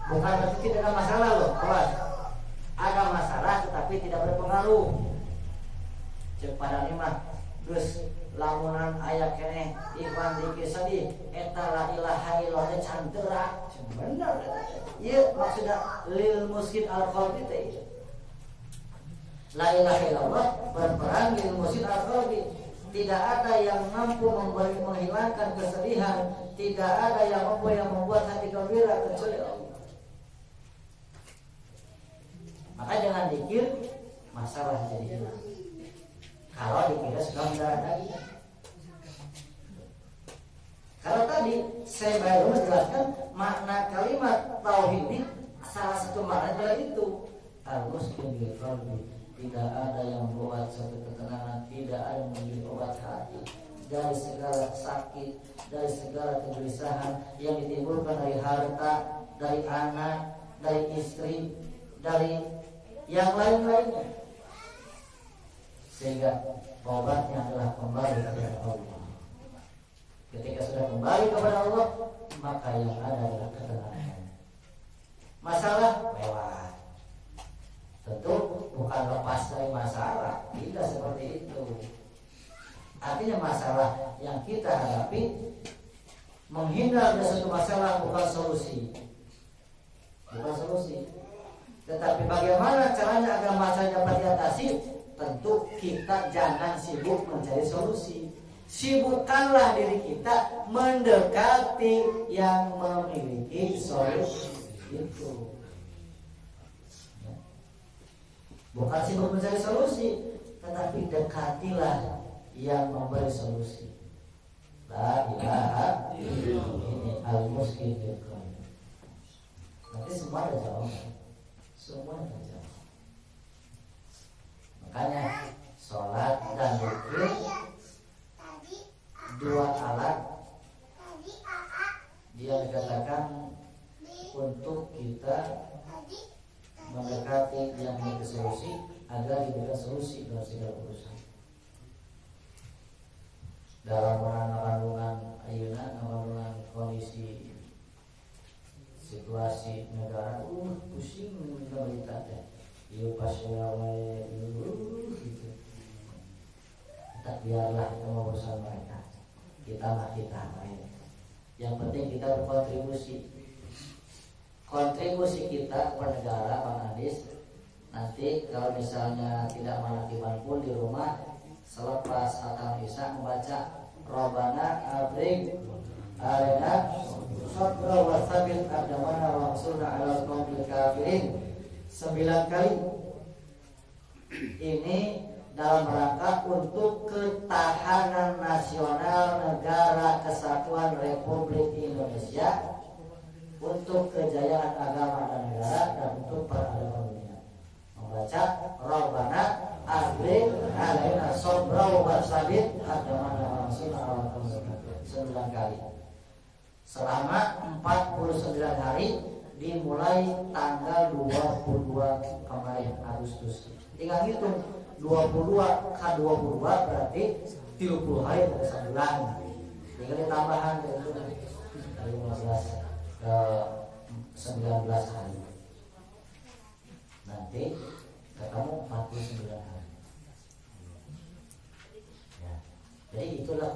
Bukan berarti tidak ada masalah loh, awas. Ada masalah tetapi tidak berpengaruh. Cek pada lima, terus lamunan ayat kene iman dikir sedih, eta la ilaha illallah cantera. Benar. Iya maksudnya lil muskin al qalbi teh. La ilaha illallah berperan lil muskin al qalbi. Tidak ada yang mampu menghilangkan kesedihan, tidak ada yang mampu yang membuat hati gembira kecuali Allah. Maka jangan dikir masalah jadi hilang. Kalau dikira sudah mendarah daging. Kalau tadi saya baru menjelaskan makna kalimat tauhid ini, salah satu makna adalah itu al-muslim bil qalbi, tidak ada yang membuat satu ketenangan, tidak ada yang menjadi obat hati dari segala sakit, dari segala kegelisahan yang ditimbulkan dari harta, dari anak, dari istri, dari yang lain-lainnya. Sehingga obatnya adalah kembali kepada Allah. Ketika sudah kembali kepada Allah, maka yang ada adalah ketenangan. Masalah lewat. Tentu bukan lepas dari masalah, tidak seperti itu. Artinya masalah yang kita hadapi, menghindar dari satu masalah bukan solusi. Bukan solusi. Tetapi bagaimana caranya agar masalah dapat diatasi? Tentu kita jangan sibuk mencari solusi. Sibukkanlah diri kita mendekati yang memiliki solusi itu. Bukan sibuk mencari solusi, tetapi dekatilah yang memberi solusi. La ilaha illallah. Ini al-muskil. Nanti semua ada jawaban. Semua ada jawaban. Makanya sholat dan zikir dua alat dia dikatakan untuk kita mendekati yang memiliki solusi agar diberikan solusi dalam segala urusan. Dalam kandungan ayunan, kandungan kondisi situasi negara, pusing kita berita teh, ieu pasyawe, gitu. Tak biarlah kita urusan mereka, kita main. Yang penting kita berkontribusi. Kontribusi kita kepada negara, Bang Adis, nanti kalau misalnya tidak mengakibatkan pun di rumah selepas akan bisa membaca Rabbana Afrik Alena Sabra wa Sabil Abdamana wa Surna ala Qawmil Kafirin 9 kali. Ini dalam rangka untuk ketahanan nasional negara kesatuan Republik Indonesia, untuk kejayaan agama dan negara, dan untuk peradaban dunia. Membaca Rabbana Afrik Alaina Sabra wa Sabil Abdamana wa Surna ala Qawmil Kafirin 9 kali selama 49 hari, dimulai tanggal 22 kemarin Agustus. Tinggal hitung 22 ke 22 berarti 30 hari dari sebulan. Tinggal ditambahan itu dari 15 ke 19 hari. Nanti ketemu 49 hari. Ya. Jadi itulah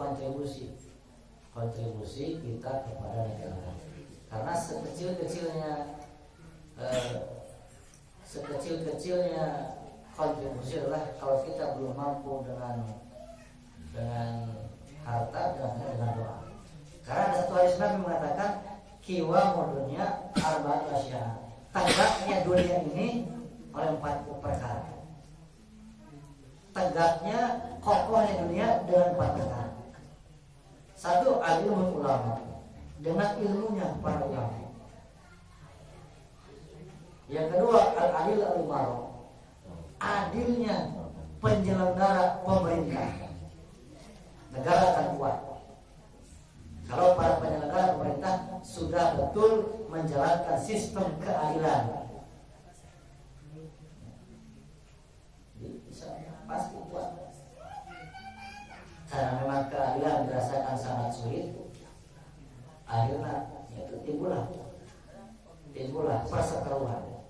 kontribusi kita kepada negara. Karena sekecil-kecilnya kontribusi adalah kalau kita belum mampu dengan harta dan dengan doa. Karena ada satu hadis Nabi mengatakan kiwa dunia arba'at asya. Tegaknya dunia ini oleh 4 perkara. Tegaknya kokohnya dunia dengan 4 perkara. Satu, ilmu ulama, dengan ilmunya para ulama. Yang kedua, al-adil al-umaro, adilnya penyelenggara pemerintah. Negara akan kuat kalau para penyelenggara pemerintah sudah betul menjalankan sistem keadilan. Bisa pasti kuat. Karena memang keadilan dirasakan sangat sulit, akhirnya itu timbullah perseteruan.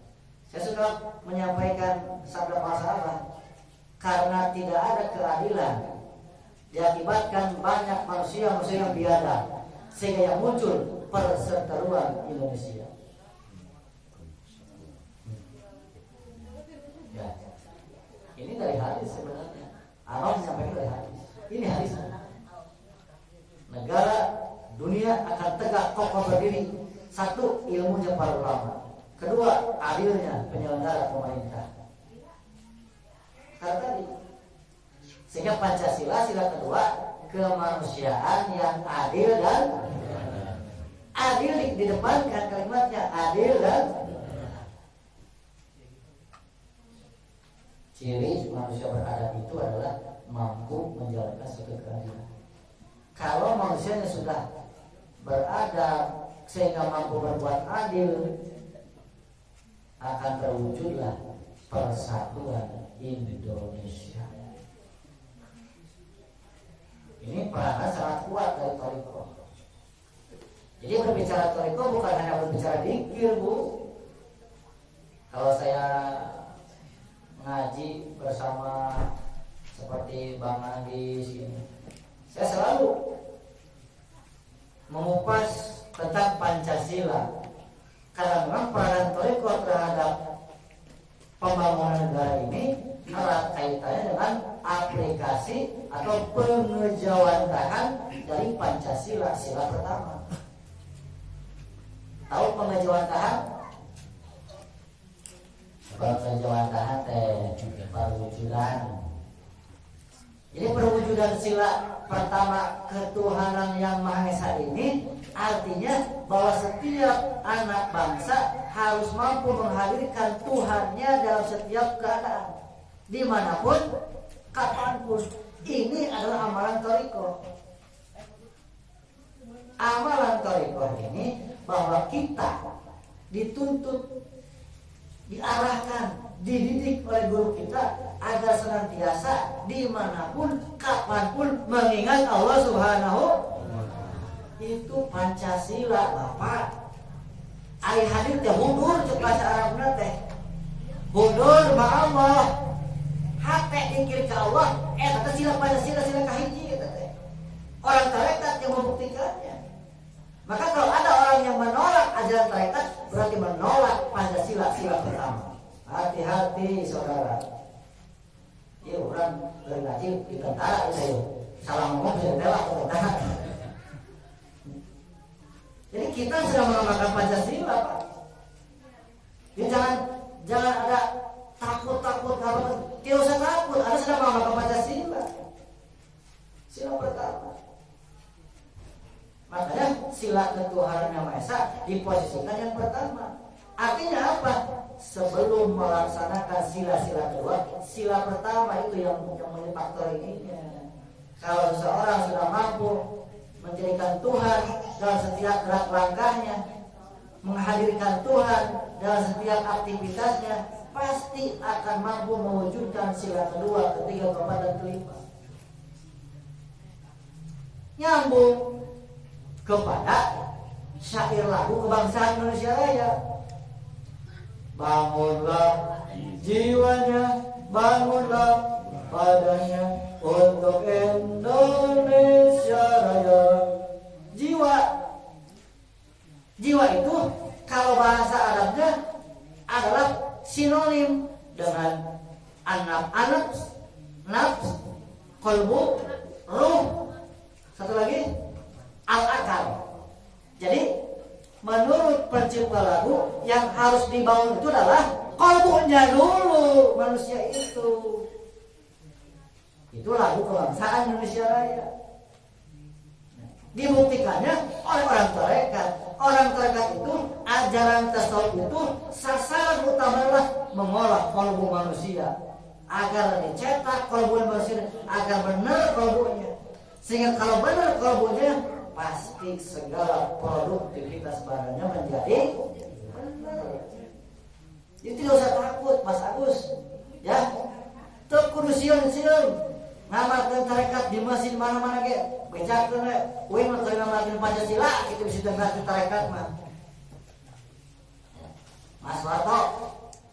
Saya sudah menyampaikan sabda masalah, karena tidak ada keadilan diakibatkan banyak manusia yang biadab, sehingga yang muncul perseteruan Indonesia. Ya, ini dari hadis sebenarnya. Amal menyampaikan dari hadis. Ini hadis. Negara dunia akan tegak kokoh berdiri. Satu, ilmunya para ulama. Kedua, adilnya penyelenggara pemerintah. Karena tadi, sehingga Pancasila sila kedua, kemanusiaan yang adil dan adil didepankan kalimatnya, adil dan Ciri manusia beradab itu adalah mampu menjalankan suatu keadilan. Kalau manusianya sudah beradab sehingga mampu berbuat adil, akan terwujudlah persatuan Indonesia. Ini peranan sangat kuat dari Thariqah. Jadi berbicara Thariqah bukan hanya berbicara zikir, Bu. Kalau saya ngaji bersama seperti Bang Andi sini, saya selalu mengupas tentang Pancasila. Karena memang peranan Thariqah terhadap pembangunan negara ini erat kaitannya dengan aplikasi atau pengejawantahan dari Pancasila, sila pertama. Tahu pengejawantahan? Pengejawantahan perwujudan. Jadi perwujudan sila pertama ketuhanan yang Maha Esa ini artinya bahwa setiap anak bangsa harus mampu menghadirkan Tuhannya dalam setiap keadaan, dimanapun, kapanpun. Ini adalah amalan Thariqah. Amalan Thariqah ini bahwa kita dituntut, diarahkan, dididik oleh guru kita agar senantiasa dimanapun, kapanpun mengingat Allah Subhanahu. Itu Pancasila, Bapak. Ari hadir teh hudur cek bahasa Arabna teh. Hudur ma Allah. Hate dikir ke Allah, eta sila Pancasila sila kahiji eta teh. Orang tarekat yang membuktikannya. Maka kalau ada orang yang menolak ajaran tarekat, berarti menolak Pancasila sila pertama. Hati-hati saudara. Ya orang ngaji di tentara itu salah ngomong bisa ditembak ke tentara. Jadi kita sedang mengamalkan Pancasila, Pak. Ya, jangan ada takut apa. Tidak usah takut, Anda sedang mengamalkan Pancasila. Sila pertama. Makanya sila ketuhanan Yang Maha Esa diposisikan yang pertama. Artinya apa? Sebelum melaksanakan sila-sila kedua, sila pertama itu yang menjadi faktor ininya. Kalau seseorang sudah mampu menjadikan Tuhan dalam setiap gerak langkahnya, menghadirkan Tuhan dalam setiap aktivitasnya, pasti akan mampu mewujudkan sila kedua, ketiga, keempat, dan kelima. Nyambung kepada syair lagu kebangsaan Indonesia Raya. Bangunlah jiwanya, bangunlah badannya untuk Indonesia Raya. Jiwa itu kalau bahasa Arabnya adalah sinonim dengan nafs, qalbu, ruh. Satu lagi al-akal. Jadi menurut pencipta lagu yang harus dibangun itu adalah qalbunya dulu manusia itu. Itu lagu kebangsaan Indonesia Raya. Dibuktikannya oleh orang tarekat. Orang tarekat itu, ajaran tasawuf itu sasaran utamanya mengolah qalbu manusia agar dicetak qalbu manusia, agar benar qalbunya. Sehingga kalau benar qalbunya, pasti segala produktivitas badannya menjadi benar. Jadi tidak usah takut, Mas Agus. Ya, tek kudu sieun ngamalkeun tarekat di masjid mana-mana ge. Bejakeun we, uing mah keur ngamalkeun Pancasila kitu bisa dengar di tarekat mah. Mas Warto,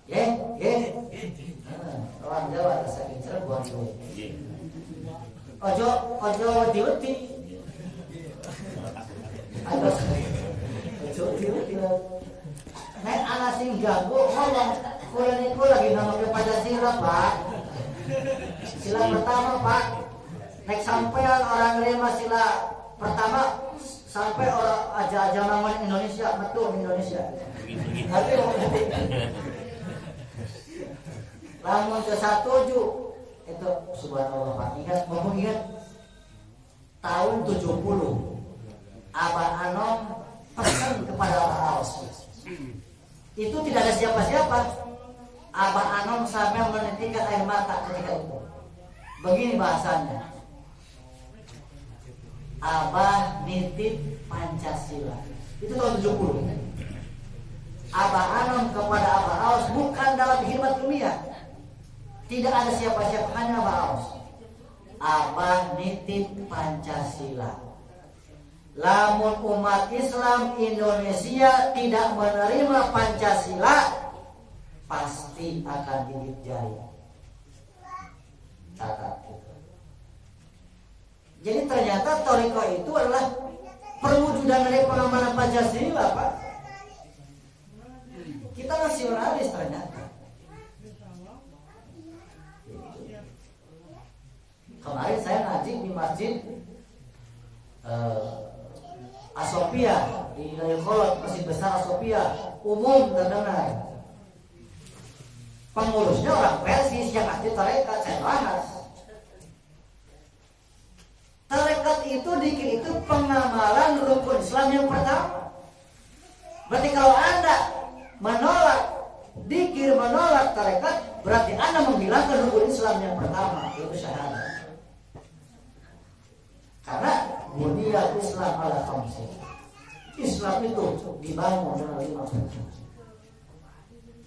ye. Orang Jawa saking Cirebon tuh. Ojo wedi-wedi. Ojo wedi-wedi. Nek ana sing ganggu ngomong, kula niku lagi ngamalkeun Pancasila, Pak. Sila pertama, Pak. Nek sampean orang nerima sila pertama, sampai orang aja bangun Indonesia, betul Indonesia. Tapi lamun ke 1 itu subhanallah, Pak. Ingat tahun 70 Abah Anom pesan kepada Rasul. Itu tidak ada siapa-siapa. Abah Anom sampai meneliti menitikan air mata ketika itu. Begini bahasanya, Abah nitip Pancasila. Itu tahun 70. Abah Anom kepada Abah Aus bukan dalam khidmat dunia. Tidak ada siapa-siapa, hanya Abah Aus. Abah nitip Pancasila. Lamun umat Islam Indonesia tidak menerima Pancasila, pasti akan gigit jari. Catat itu. Jadi ternyata Thariqah itu adalah perwujudan dari pengamalan Pancasila, Pak. Kita nasionalis ternyata. Kemarin saya ngaji di masjid Asopia di Dayakolot, masjid besar Asopia, umum terdengar. Pengurusnya orang Persis yang aktif tarekat, saya bahas. Tarekat itu dikir itu pengamalan rukun Islam yang pertama. Berarti kalau Anda menolak dikir, menolak tarekat, berarti Anda menghilangkan rukun Islam yang pertama, yaitu syahadat. Karena buniyal Islam ala khamsin. Islam itu dibangun dengan 5 perkara.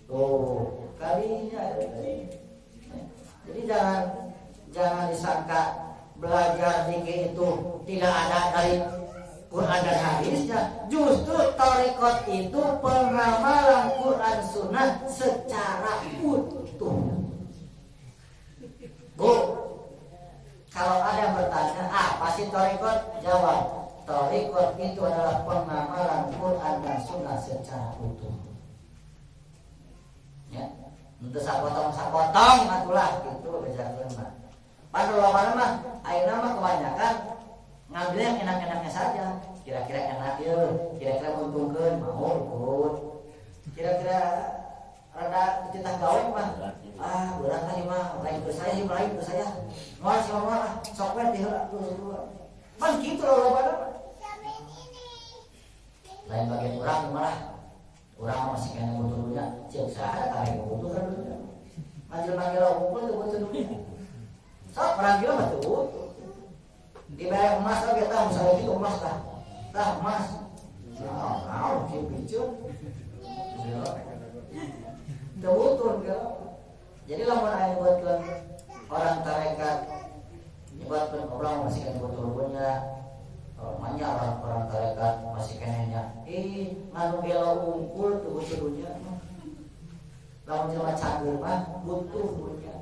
Tuh, kalinya. Jadi jangan disangka belajar dikir itu tidak ada dari Quran dan hadisnya. Justru Thariqat itu penghamalan Quran Sunnah secara utuh. Bu, kalau ada yang bertanya, apa sih Thariqat? Jawab, Thariqat itu adalah penghamalan Quran dan Sunnah secara utuh. Ya, untuk sapotong atulah gitu bejakeun mah. Pada lomana mah ayeuna mah kebanyakan ngambil yang enak-enaknya saja. Kira-kira enak ya, kira-kira menguntungkeun mau ikut. Kira-kira rada kita gawe mah berat tadi mah lain ke saya, lain ke saya. Moal si mama sok we diheula dulu. Man kitu lomana mah. Lain bagian urang malah urang masih kena butuh-butuhnya. Cek saha kali butuh kan. Manggil-manggil ngumpul tuh butuh dunia. Sok manggil mah tuh. Dibayar emas lah kita misalnya itu emas lah. Tah emas. Nah, kieu picun. Teu butuh gitu. Jadi lamun aya buatkeun orang tarekat nyebutkeun orang masih kena butuh-butuhnya. Namanya orang tarekat masih kenanya nganu gelo unggul tuh butuhnya lamun jelema cager mah butuh dunia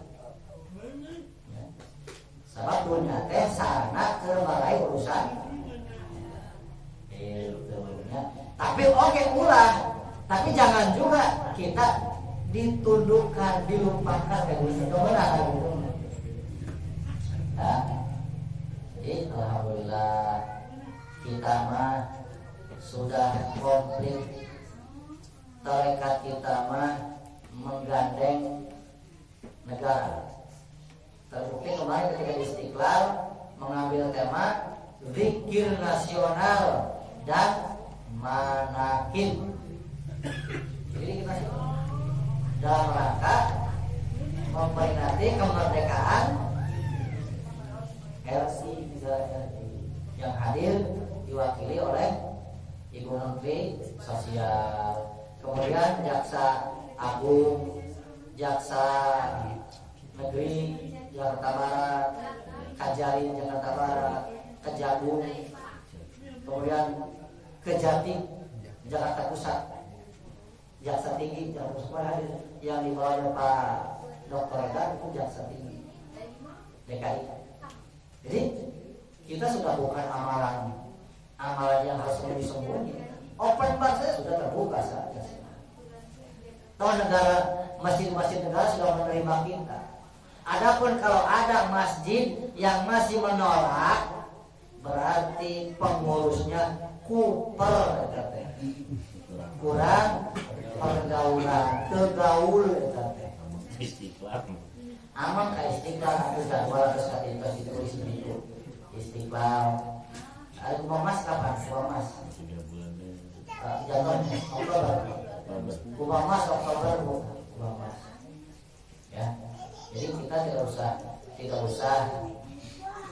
ya. Sabab dunia teh sarana keur balai urusan ya. Tapi oke ulah, tapi jangan juga kita ditundukkan, dilupakan kayak gitu benar gitu. Nah, jadi alhamdulillah kita mah sudah komplit. Tarekat kita mah menggandeng negara. Terbukti kemarin ketika di Istiqlal mengambil tema zikir nasional dan manakib. Jadi kita dalam rangka memperingati kemerdekaan RI misalnya, yang hadir diwakili oleh Ibu Menteri Sosial, kemudian Jaksa Agung, Jaksa Negeri Jakarta Barat, Kajari Jakarta Barat, Kejagung, kemudian Kejati Jakarta Pusat, Jaksa Tinggi Jakarta Pusat hadir yang dibawanya Pak Dr. Edan itu Jaksa Tinggi DKI. Jadi kita sudah bukan amalan yang harus disembunyi. Open bar saya sudah terbuka saja. Tahu negara, masjid-masjid negara sudah menerima kita. Adapun kalau ada masjid yang masih menolak, berarti pengurusnya kuper, kurang pergaulan, tegaul, Istiqlal. Amang ka Istiqlal atau jadwal atau status ditulis begitu. Istiqlal. Ada Mas kapan? Mas. 3 bulan. Jangan Oktober. Mas Oktober Mas. Ya. Jadi kita tidak usah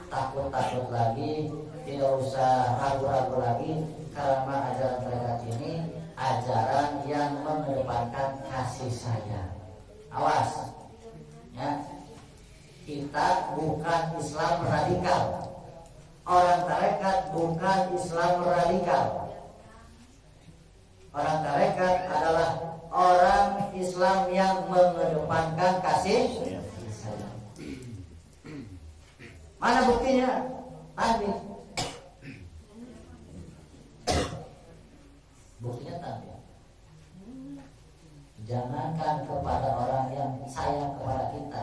takut lagi, tidak usah ragu-ragu lagi, karena ajaran tarekat ini ajaran yang mengedepankan kasih sayang. Awas, ya, kita bukan Islam radikal. Orang tarekat bukan Islam radikal. Orang tarekat adalah orang Islam yang mengedepankan kasih sayang. Mana buktinya? Tadi. Buktinya tadi. Jangankan kepada orang yang sayang kepada kita,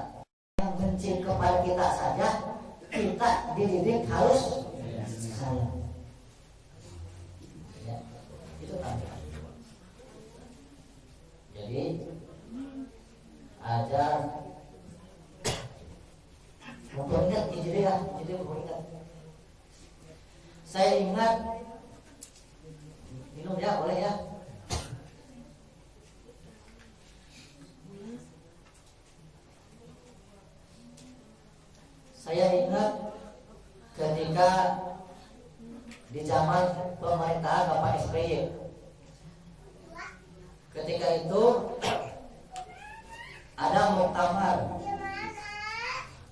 yang benci kepada kita saja, kita dididik harus sayang. Ya, itu tadi. Jadi ajar mumpung ingat jadi mumpung ingat. Saya ingat minum ya, boleh ya. Saya ingat ketika di zaman pemerintahan Bapak SBY. Ketika itu ada muktamar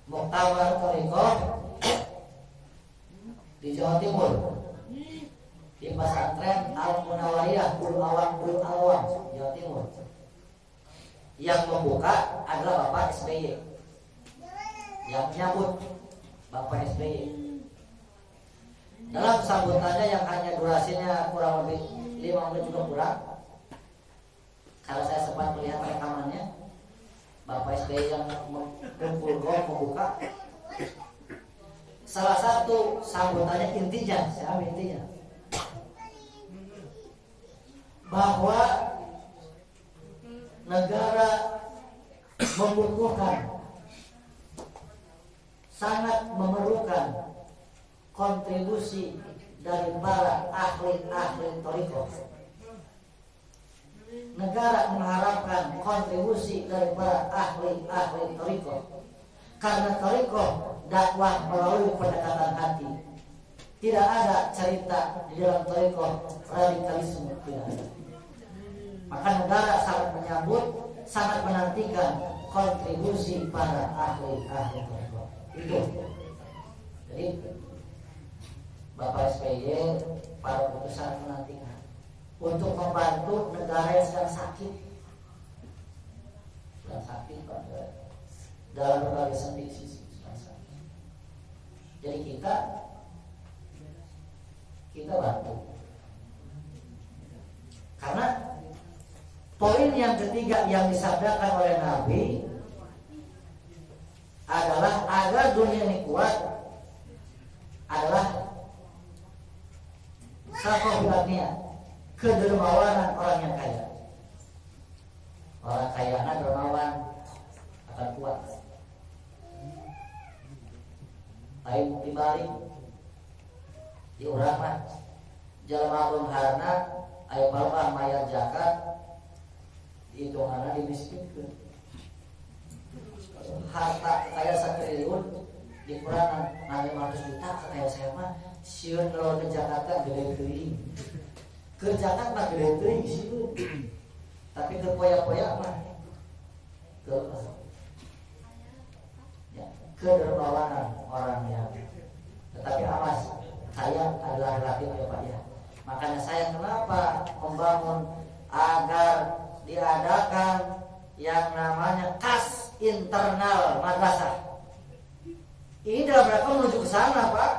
Thariqah di Jawa Timur, di pesantren Al-Munawwariyah Bul Awam, Jawa Timur. Yang membuka adalah Bapak SBY, yang menyambut Bapak SBY. Dalam sambutannya yang hanya durasinya kurang lebih 5 menit juga kurang, kalau saya sempat melihat rekamannya, Bapak SBY yang kumpul membuka, salah satu sambutannya intinya, saya ambil intinya, bahwa negara membutuhkan, sangat memerlukan kontribusi dari para ahli-ahli thariqah. Negara mengharapkan kontribusi dari para ahli-ahli thariqah, karena thariqah dakwah melalui pendekatan hati. Tidak ada cerita di dalam thariqah radikalisme, tidak ada. Maka negara sangat menyambut, sangat menantikan kontribusi para ahli-ahli thariqah. Itu. Jadi Bapak SBY, para putusan menantikan untuk membantu negara yang sedang sakit pada dalam berbagai sisi. Jadi kita bantu. Karena poin yang ketiga yang disabdakan oleh Nabi adalah agar dunia ini kuat adalah sakobilatnya, kedermawanan orang yang kaya. Orang kaya dermawan akan kuat. Tapi dibalik di urang mah jalma harna aya balba mayar zakat hitunganna dimiskinkeun. Harta kaya 1 triliun dikurang 500 juta kaya saya mah sieun kalau ke Jakarta gede teuing. Ke Jakarta mah gede teuing sieun. Tapi ke poya-poya mah kedermawanan orang yang, tetapi awas, saya adalah relatif ya Pak ya. Makanya saya kenapa membangun agar diadakan yang namanya kas internal madrasah. Ini dalam rangka menuju ke sana Pak.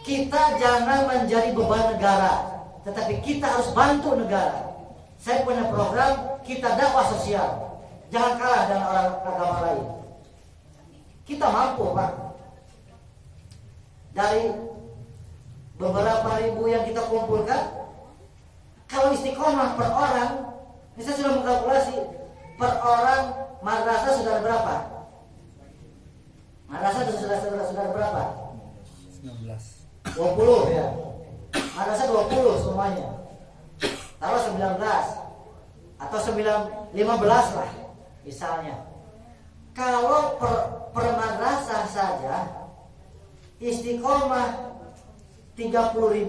Kita jangan menjadi beban negara, tetapi kita harus bantu negara. Saya punya program kita dakwah sosial, jangan kalah dengan orang agama lain. Kita mampu Pak. Dari beberapa ribu yang kita kumpulkan, kalau istiqomah per orang, saya sudah mengkalkulasi per orang madrasah sudah berapa? Madrasah sudah berapa? 19. 20 ya. Madrasah 20 semuanya. Taruh 19 atau 15 lah misalnya. Kalau per madrasah saja istiqomah 30.000,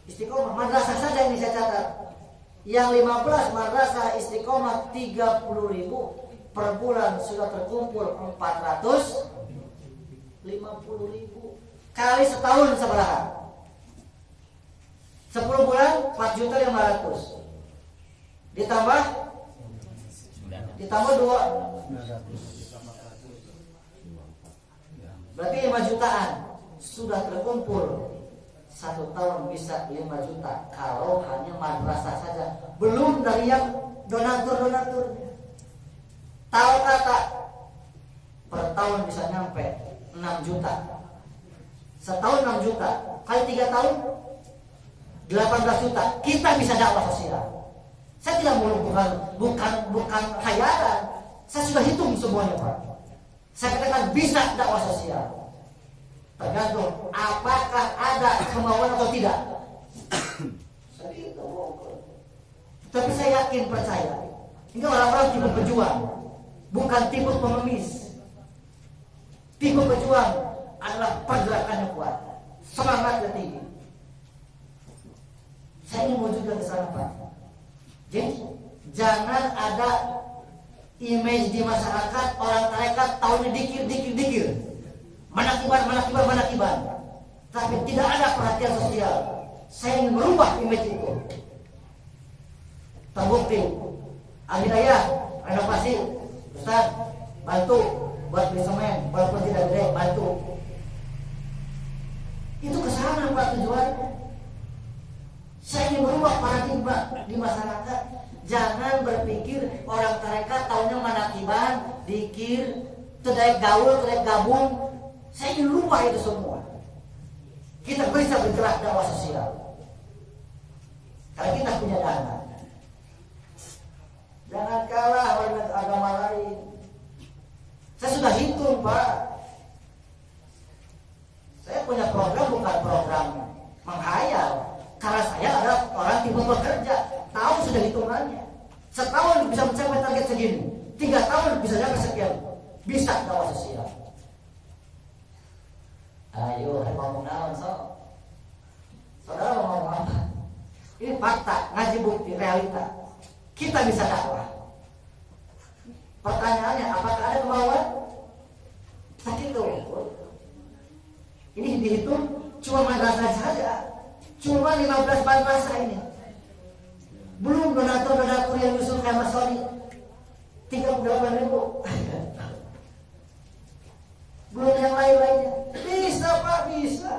istiqomah madrasah saja ini saya catat. Yang 15 madrasah istiqomah 30.000, per bulan sudah terkumpul 450.000. Kali setahun seberapa? 10 bulan 4.500.000. Ditambah 2, berarti 5 jutaan sudah terkumpul. 1 tahun bisa 5 juta kalau hanya madrasah saja, belum dari yang donatur-donaturnya. Tahu kata per tahun bisa nyampe 6 juta. Setahun 6 juta, kali 3 tahun 18 juta. Kita bisa dakwah sosial. Saya tidak mau bukan khayalan. Saya sudah hitung semuanya, Pak. Saya katakan bisa dakwah sosial. Tergantung apakah ada kemauan atau tidak. Tapi saya yakin, percaya, ini orang-orang tipe pejuang, bukan tipe pengemis. Tipe pejuang adalah pergerakannya kuat, semangatnya tinggi. Saya ingin mewujudkan ke sana, Pak. Jadi jangan ada image di masyarakat orang tarekat tahunnya dikir. Manakiban. Tapi tidak ada perhatian sosial. Saya ingin merubah image itu. Terbukti Al-Hidayah renovasi, Ustaz bantu buat beli semen, walaupun tidak gede, bantu. Itu kesana, Pak, tujuannya. Saya ingin merubah paradigma di masyarakat. Jangan berpikir orang tarekat tahunnya manakiban, dikir, terdaik gaul, terdaik gabung. Saya ingin rubah itu semua. Kita bisa bergerak dakwah sosial karena kita punya dana. Jangan kalah dengan agama lain. Saya sudah hitung, Pak. Saya punya program, bukan program menghayal. Karena saya adalah orang tipe bekerja, tahu sudah hitungannya. Setahun bisa mencapai target segini, 3 tahun bisa sampai sekian. Bisa dakwah sosial. Ayo, ngomong naon so. Saudara mau ngomong apa? Ini fakta, ngaji bukti, realita. Kita bisa dakwah. Pertanyaannya, apakah ada kemauan? Tak itu. Ini dihitung cuma madrasah saja. Cuma 15 madrasah ini. Belum donatur-donatur yang nyusul kayak Mas Sony 38.000. Belum yang lain-lainnya. Bisa, Pak, bisa.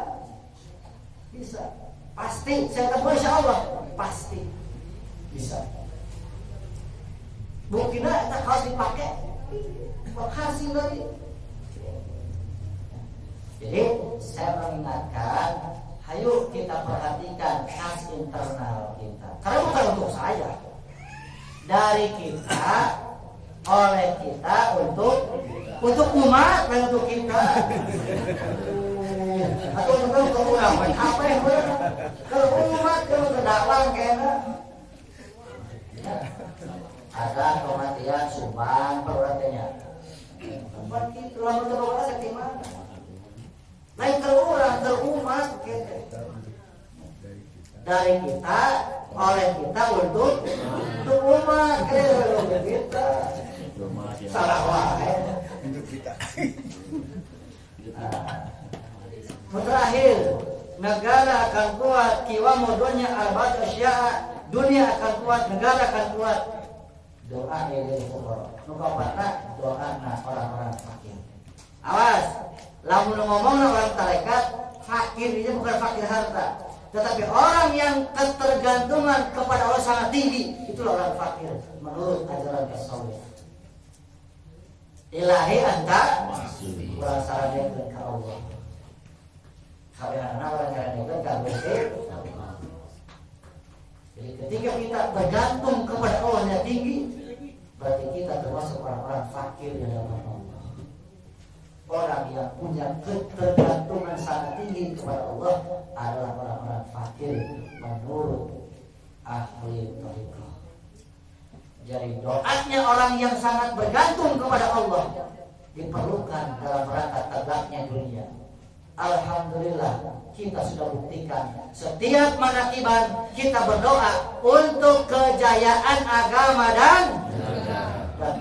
Pasti, saya katakan insya Allah pasti bisa. Buktinya kita harus dipakai. Makasih lagi. Jadi saya mengingatkan, ayo kita perhatikan kas internal kita. Karena bukan untuk saya, dari kita, oleh kita, untuk umat dan untuk kita. Atau untuk umat apa yang benar? Kalau umat kalau terdakwah kayaknya ada kematian sumbang perwatanya. Tempat itu lama terbawa sakit mana? Lain terumat gitu. Dari kita, oleh kita untuk umat kita. Salah wae. Untuk kita. Terakhir, negara akan kuat kiwamu dunia arba'at asya', dunia akan kuat, negara akan kuat. Doa lil fuqara. Nukapatna doa orang-orang fakir. Awas, lamun ngomong orang tarekat, fakir ini bukan fakir harta, tetapi orang yang ketergantungan kepada Allah sangat tinggi, itulah orang fakir menurut ajaran tasawuf. Ilahi anta berasal dari Allah. Karena orang yang gak bersih. Jadi ketika kita bergantung kepada Allah yang tinggi, berarti kita termasuk orang-orang fakir yang dalam Allah. Orang yang punya ketergantungan sangat tinggi kepada Allah adalah orang-orang fakir menurut ahli thariqah. Jadi doanya orang yang sangat bergantung kepada Allah diperlukan dalam rangka tegaknya dunia. Alhamdulillah kita sudah buktikan setiap manakiban kita berdoa untuk kejayaan agama dan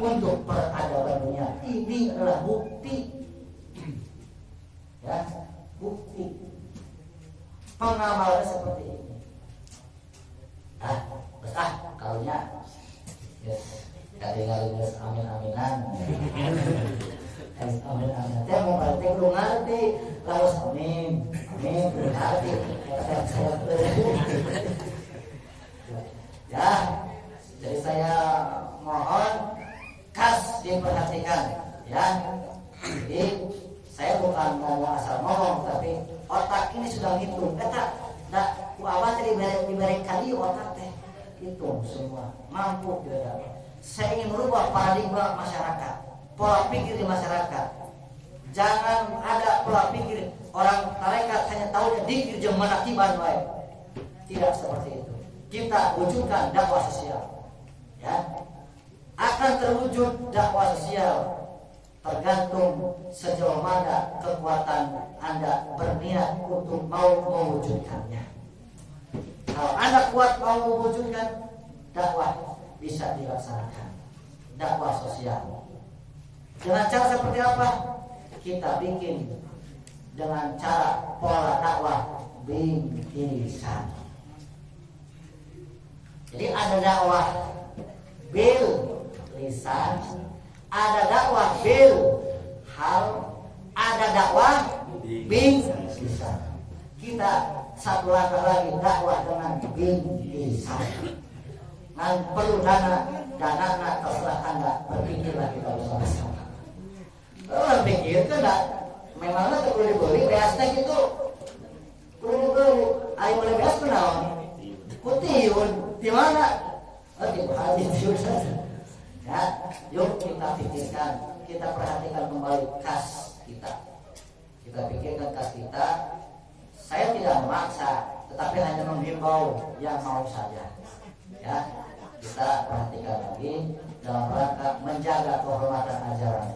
untuk peradaban dunia. Ini adalah bukti, ya, bukti pengamalan seperti ini. Karunya, yes, tinggal amin-aminan. Amin-aminan. Saya mau ngerti, belum ngerti. Lalu amin, belum ngerti. Ya, jadi saya mohon khas diperhatikan, ya. Jadi saya bukan ngomong asal ngomong, tapi otak ini sudah ngitung. Kata, awal tadi diberi kali otak teh hitung semua, mampu tidak. Saya ingin merubah paradigma masyarakat, pola pikir di masyarakat. Jangan ada pola pikir orang tarekat hanya tahunya dikir jeung manakiban wae. Tidak seperti itu. Kita wujudkan dakwah sosial, ya. Akan terwujud dakwah sosial tergantung sejauh mana kekuatan Anda berniat untuk mau mewujudkannya. Kalau Anda kuat mau mewujudkan, dakwah bisa dilaksanakan. Dakwah sosial. Dengan cara seperti apa? Kita bikin dengan cara pola dakwah bingkisan. Jadi ada dakwah bil lisan, ada dakwah bil hal, ada dakwah bingkisan. Kita satu langkah lagi dakwah dengan bingkisan. Nah, perlu dana terserah Anda, berpikirlah kita bersama-sama. Kalau pikir kan memangnya perlu dibeli, beasnya gitu perlu dibeli. Ayo boleh beas kenaon? Kutiun, di mana? Di hati tiun saja. Ya, yuk kita pikirkan, kita perhatikan kembali kas kita. Kita pikirkan kas kita. Saya tidak memaksa, tetapi hanya menghimbau yang mau saja. Ya, kita perhatikan lagi dalam rangka menjaga kehormatan ajaran,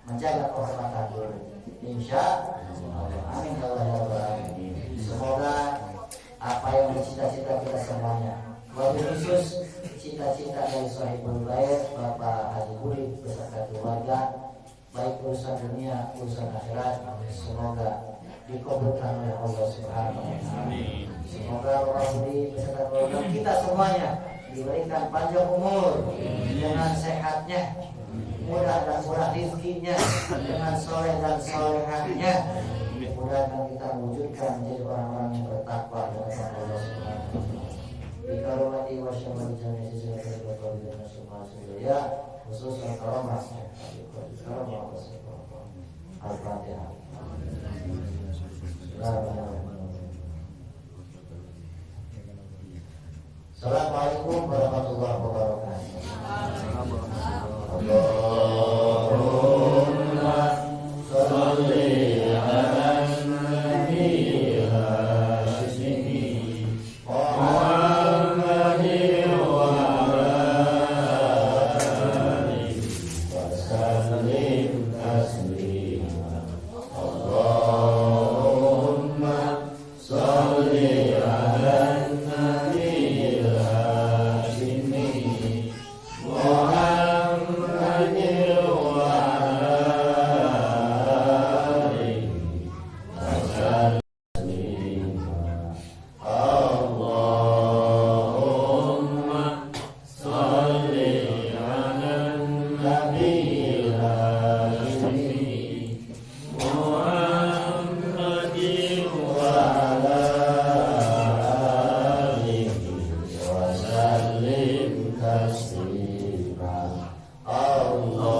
menjaga kehormatan guru. Insya Allah, amin ya rabbal alamin. Semoga apa yang dicita-cita kita semuanya, wabil khusus cita-cita dari Sohibul Bait Bapak Haji Budi beserta keluarga, baik urusan dunia, urusan akhirat, semoga dikabulkan oleh Allah Subhanahu wa taala. Semoga Bapak Budi beserta keluarga kita semuanya diberikan panjang umur dengan sehatnya, mudah dan murah rezekinya, dengan soleh dan solehahnya. Mudah-mudahan kita wujudkan menjadi orang-orang yang bertakwa kepada Allah Subhanahu wa taala. Bikaromati wa syamali jami'i sisi wa dan semua semuanya khusus karamah Al-Fatihah. Assalamualaikum warahmatullahi wabarakatuh. Allahumma sholli ala nabi Hashimi Muhammadin wa ala alihi wa sallim taslima. Allahumma sholli ala nabi Hashimi Muhammadin wa ala alihi wa sallim taslima. Allahumma sholli ala nabi Hashimi Muhammadin wa ala alihi wa sallim taslima. Allah